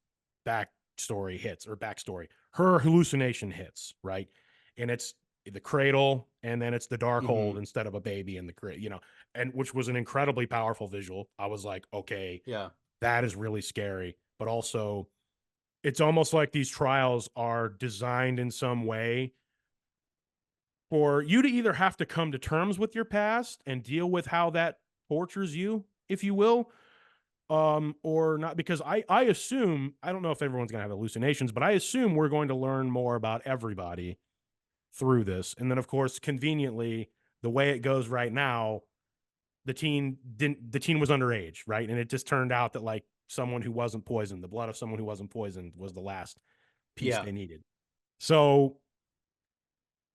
S2: backstory, her hallucination hits, right? And it's the cradle, and then it's the dark hold instead of a baby in the cradle, and which was an incredibly powerful visual. I was like, okay,
S1: Yeah.
S2: that is really scary. But also, it's almost like these trials are designed in some way for you to either have to come to terms with your past and deal with how that tortures you, if you will, or not. Because I assume, I don't know if everyone's gonna have hallucinations, but I assume we're going to learn more about everybody through this. And then of course, conveniently, the way it goes right now, the teen was underage, right? And it just turned out that like someone who wasn't poisoned, the blood of someone who wasn't poisoned was the last piece they needed. So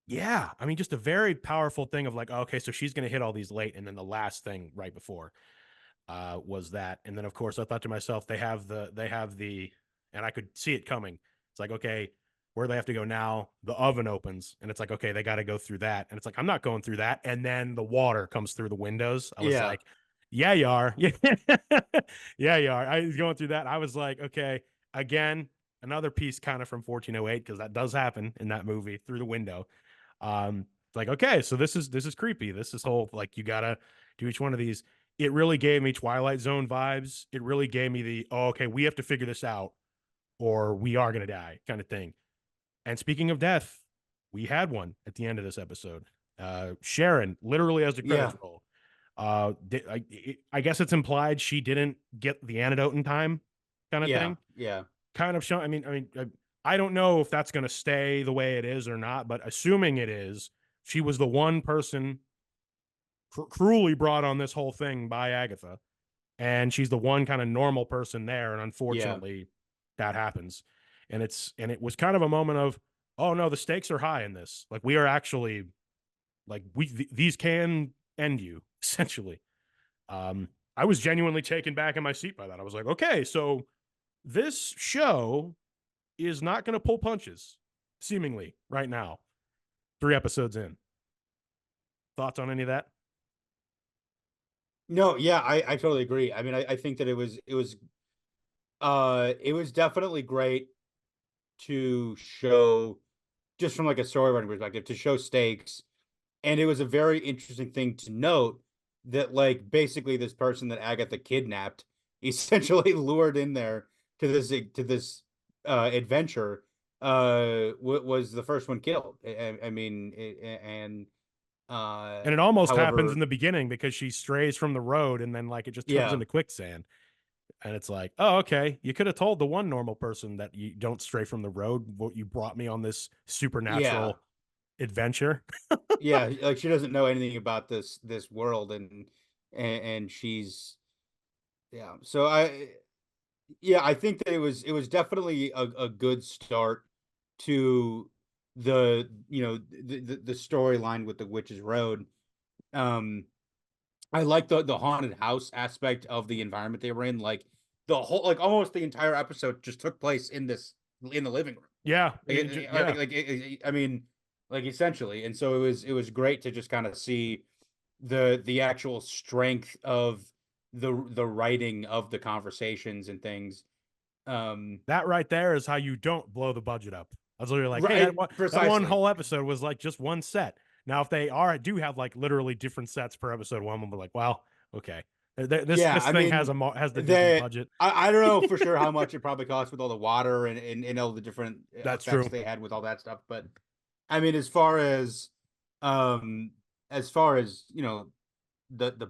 S2: yeah, I mean, just a very powerful thing of like, okay, so she's going to hit all these late. And then the last thing right before was that. And then of course I thought to myself, they have the, and I could see it coming. It's like, okay, where do they have to go now? The oven opens, and it's like, okay, they got to go through that. And it's like, I'm not going through that. And then the water comes through the windows. I was like, yeah, you are. Yeah. Yeah, you are. I was going through that. I was like, okay, again, another piece kind of from 1408, because that does happen in that movie through the window. Like, okay, so this is creepy. This is whole, like, you gotta do each one of these. It really gave me Twilight Zone vibes. It really gave me the, oh, okay, we have to figure this out or we are gonna die kind of thing. And speaking of death, we had one at the end of this episode. Sharon, literally as the credits roll. I guess it's implied she didn't get the antidote in time, kind of thing.
S1: Yeah.
S2: Kind of show. I mean, I don't know if that's going to stay the way it is or not, but assuming it is, she was the one person cruelly brought on this whole thing by Agatha, and she's the one kind of normal person there. And unfortunately, that happens. And it was kind of a moment of, oh no, the stakes are high in this. Like, we are actually, like, these can end you essentially. I was genuinely taken back in my seat by that. I was like, okay, so this show is not going to pull punches, seemingly, right now, 3 episodes in. Thoughts on any of that?
S1: No, yeah, I totally agree. I mean, I think that it was definitely great to show, just from like a storyline perspective, to show stakes. And it was a very interesting thing to note that, like, basically this person that Agatha kidnapped essentially lured in there to this adventure was the first one killed. I mean, and
S2: it almost happens
S1: however,
S2: in the beginning because she strays from the road and then like it just turns
S1: yeah,
S2: into quicksand. And it's like, oh, okay, you could have told the one normal person that you don't stray from the road. What, you brought me on this supernatural adventure.
S1: yeah, like she doesn't know anything about this world, and she's, yeah. So I think that it was definitely a good start to the storyline with the Witch's Road. I like the haunted house aspect of the environment they were in. Like, the whole, like, almost the entire episode just took place in the living room.
S2: Yeah,
S1: I mean, like, essentially. And so it was great to just kind of see the actual strength of the writing of the conversations and things.
S2: That right there is how you don't blow the budget up. I was literally like, hey,
S1: Right,
S2: that one
S1: precisely.
S2: whole episode was like just one set. Now, if they do have like literally different sets per episode, one will be like, well, okay, this
S1: Yeah, I
S2: thing
S1: mean,
S2: has the Disney budget.
S1: I don't know for sure how much it probably cost with all the water and all the different
S2: That's
S1: effects
S2: true.
S1: they had with all that stuff. But I mean, as far as the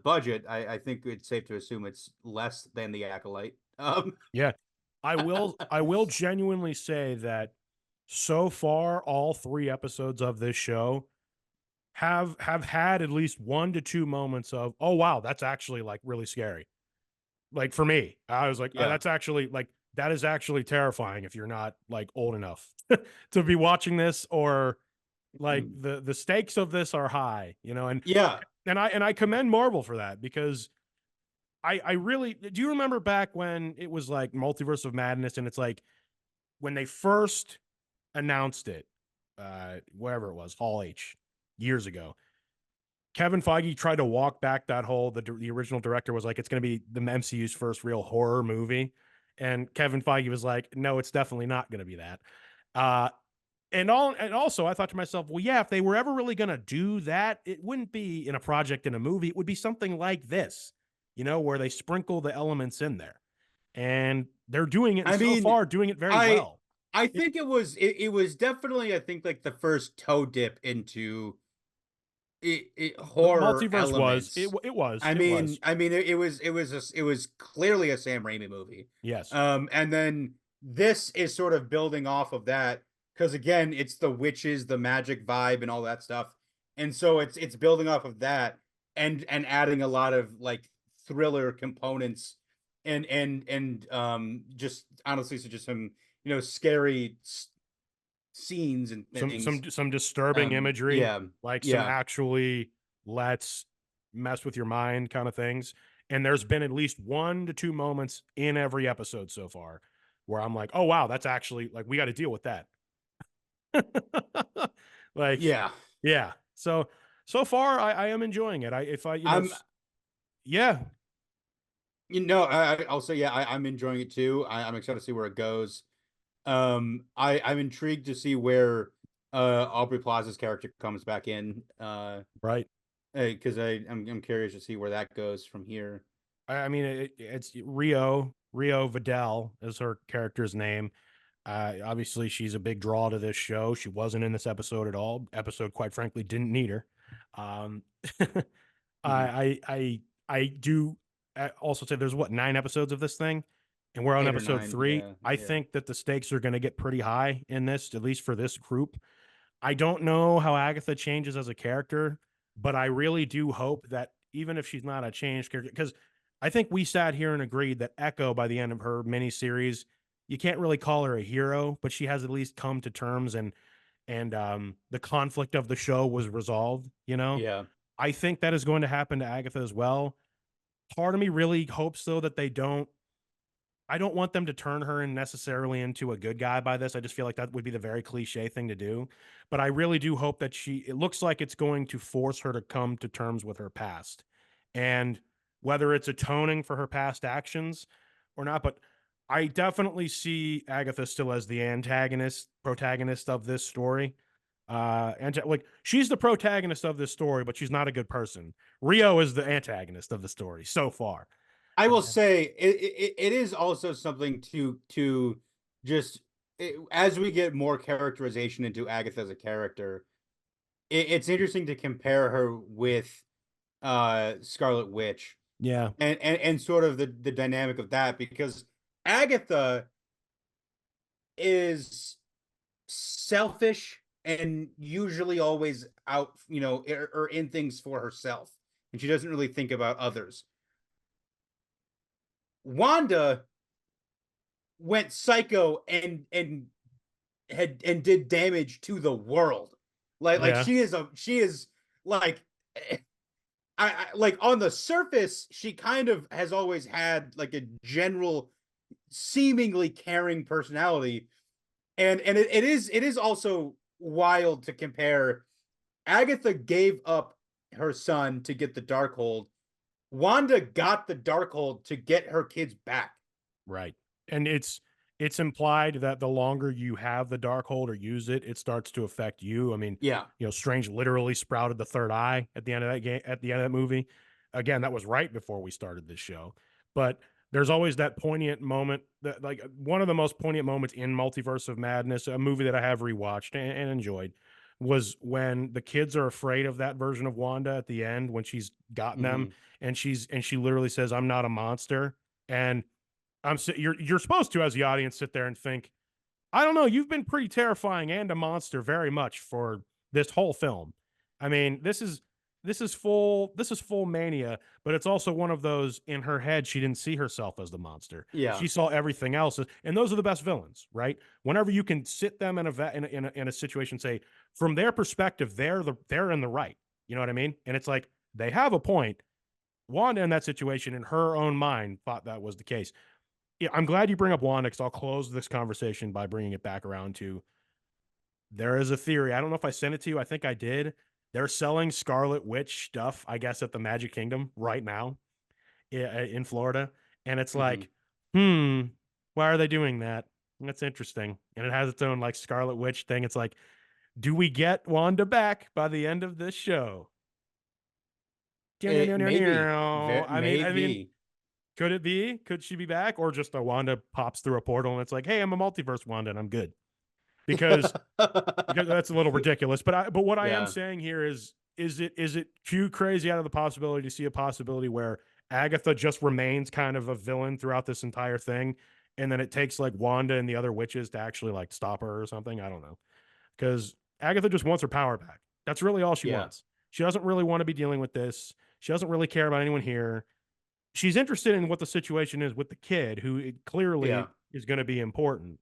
S1: budget, I think it's safe to assume it's less than the Acolyte.
S2: Yeah. I will genuinely say that so far all 3 episodes of this show have had at least 1 to 2 moments of, "Oh, wow, that's actually, like, really scary." Like, for me, I was like, "Oh,
S1: Yeah.
S2: that's actually, like, that is actually terrifying if you're not, like, old enough to be watching this, or, like, the stakes of this are high," you know,
S1: Yeah.
S2: and I commend Marvel for that, because I really, do you remember back when it was, like, Multiverse of Madness, and it's like, when they first announced it, wherever it was, Hall H, years ago, Kevin Feige tried to walk back that whole, the original director was like, "It's gonna be the MCU's first real horror movie," and Kevin Feige was like, "No, it's definitely not gonna be that." Uh, and also, I thought to myself, "Well, yeah, if they were ever really gonna do that, it wouldn't be in a project in a movie, it would be something like this, you know, where they sprinkle the elements in there." And they're doing it, and
S1: I
S2: so
S1: mean,
S2: far doing it very
S1: I
S2: well.
S1: I
S2: It
S1: think it was definitely, I think, like the first toe dip into
S2: The
S1: horror
S2: multiverse was,
S1: elements.
S2: it was.
S1: It was clearly a Sam Raimi movie.
S2: Yes.
S1: And then this is sort of building off of that, because again, it's the witches, the magic vibe, and all that stuff. And so it's building off of that, and adding a lot of like thriller components, and just honestly, so just some scary scenes and things.
S2: Some disturbing imagery,
S1: Yeah,
S2: like some
S1: yeah.
S2: actually, let's mess with your mind kind of things. And there's been at least 1 to 2 moments in every episode so far where I'm like, "Oh wow, that's actually, like, we got to deal with that." Like,
S1: Yeah.
S2: yeah. So far I am enjoying it. I if I,
S1: I'm
S2: yeah,
S1: I'll say, yeah, I'm enjoying it too. I'm excited to see where it goes. I'm intrigued to see where Aubrey Plaza's character comes back in.
S2: right.
S1: Because I'm curious to see where that goes from here.
S2: I mean, it's Rio Vidal is her character's name. Obviously, she's a big draw to this show. She wasn't in this episode at all. Episode, quite frankly, didn't need her. Um,
S1: Mhm.
S2: I do also say there's what, 9 episodes of this thing, and we're on
S1: 8 or 9,
S2: episode 3.
S1: yeah,
S2: I
S1: yeah.
S2: think that the stakes are going to get pretty high in this, at least for this group. I don't know how Agatha changes as a character, but I really do hope that even if she's not a changed character, because I think we sat here and agreed that Echo, by the end of her miniseries, you can't really call her a hero, but she has at least come to terms, and the conflict of the show was resolved, you know?
S1: Yeah.
S2: I think that is going to happen to Agatha as well. Part of me really hopes though that they don't, I don't want them to turn her in necessarily into a good guy by this. I just feel like that would be the very cliche thing to do. But I really do hope that it looks like it's going to force her to come to terms with her past. And whether it's atoning for her past actions or not, but I definitely see Agatha still as the protagonist of this story. And like, she's the protagonist of this story, but she's not a good person. Rio is the antagonist of the story so far.
S1: I will say it is also something to just as we get more characterization into Agatha as a character, it's interesting to compare her with Scarlet Witch,
S2: Yeah.
S1: and sort of the dynamic of that, because Agatha is selfish and usually always out, or in things for herself, and she doesn't really think about others. Wanda went psycho and did damage to the world. Like
S2: Yeah.
S1: she is like I like on the surface, she kind of has always had like a general seemingly caring personality. And it is also wild to compare. Agatha gave up her son to get the Darkhold. Wanda got the Darkhold to get her kids back.
S2: Right. And it's implied that the longer you have the Darkhold or use it, it starts to affect you. I mean,
S1: Yeah.
S2: Strange literally sprouted the third eye at the end of that game, at the end of that movie. Again, that was right before we started this show. But there's always that poignant moment, that, like, one of the most poignant moments in Multiverse of Madness, a movie that I have rewatched and enjoyed, was when the kids are afraid of that version of Wanda at the end when she's gotten them,
S1: Hmm.
S2: and she literally says, "I'm not a monster." And You're supposed to, as the audience, sit there and think, I don't know, you've been pretty terrifying and a monster very much for this whole film. I mean, this is full mania, but it's also one of those, in her head she didn't see herself as the monster.
S1: Yeah.
S2: She saw everything else, and those are the best villains, right? Whenever you can sit them in a situation, say from their perspective, they're in the right. You know what I mean? And it's like they have a point. Wanda in that situation, in her own mind, thought that was the case. Yeah, I'm glad you bring up Wanda, because I'll close this conversation by bringing it back around to, there is a theory. I don't know if I sent it to you. I think I did. They're selling Scarlet Witch stuff, I guess, at the Magic Kingdom right now in Florida. And it's like, why are they doing that? That's interesting. And it has its own like Scarlet Witch thing. It's like, do we get Wanda back by the end of this show?
S1: Maybe.
S2: I mean, could it be? Could she be back? Or just a Wanda pops through a portal and it's like, hey, I'm a multiverse Wanda and I'm good. Because that's a little ridiculous. But what I am saying here is it too crazy out of the possibility to see a possibility where Agatha just remains kind of a villain throughout this entire thing, and then it takes like Wanda and the other witches to actually like stop her or something? I don't know. Because Agatha just wants her power back. That's really all she wants. She doesn't really want to be dealing with this. She doesn't really care about anyone here. She's interested in what the situation is with the kid, who clearly is going to be important.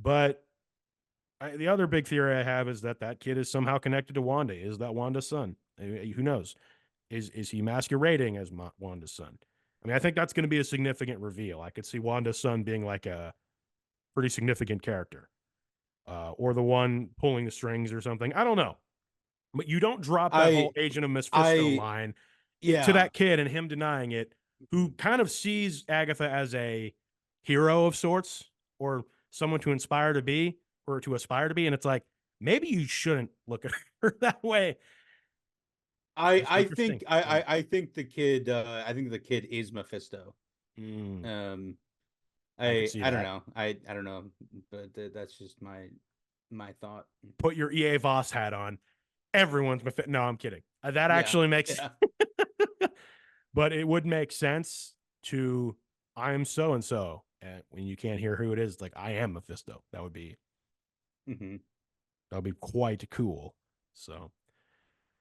S2: But the other big theory I have is that kid is somehow connected to Wanda. Is that Wanda's son? Who knows? Is he masquerading as Wanda's son? I mean, I think that's going to be a significant reveal. I could see Wanda's son being like a pretty significant character, or the one pulling the strings or something. I don't know. But you don't drop that whole Agent of Mephisto line to that kid and him denying it, who kind of sees Agatha as a hero of sorts, or someone to inspire to be, or to aspire to be. And it's like, maybe you shouldn't look at her that way.
S1: I think the kid is Mephisto. I don't know. I don't know, but that's just my thought.
S2: Put your EA Voss hat on. Everyone's Mephisto. No, I'm kidding. That actually makes but it would make sense to, I am so and so, and when you can't hear who it is, like, I am Mephisto. That would be quite cool. So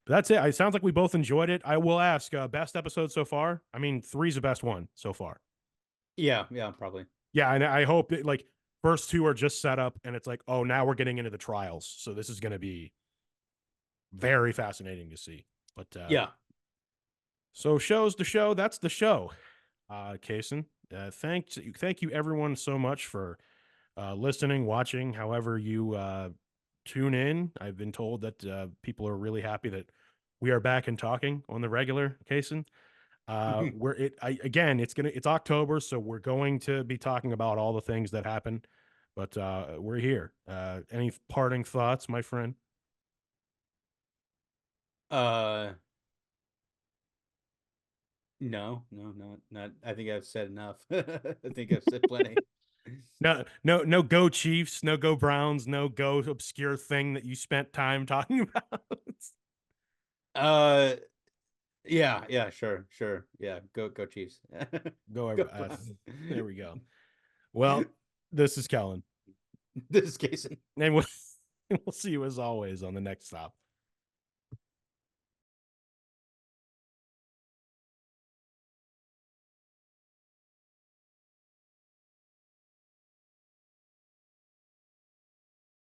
S2: that's it. It sounds like we both enjoyed it. I will ask, best episode so far? I mean, 3's the best one so far.
S1: Yeah, probably.
S2: Yeah, and I hope that, like, first 2 are just set up, and it's like, oh, now we're getting into the trials. So this is going to be very fascinating to see. But so show's the show. That's the show. Casen, thank you everyone so much for listening, watching, however you tune in. I've been told that people are really happy that we are back and talking on the regular, Casen. It's October, so we're going to be talking about all the things that happen, but we're here. Any parting thoughts, my friend?
S1: No, not. I think I've said enough. I think I've said plenty.
S2: No, go Chiefs, no go Browns, no go obscure thing that you spent time talking about.
S1: Yeah, sure. Yeah, go Chiefs.
S2: Go there we go. Well, this is Kellan.
S1: This is Casen.
S2: And we'll see you as always on the next stop.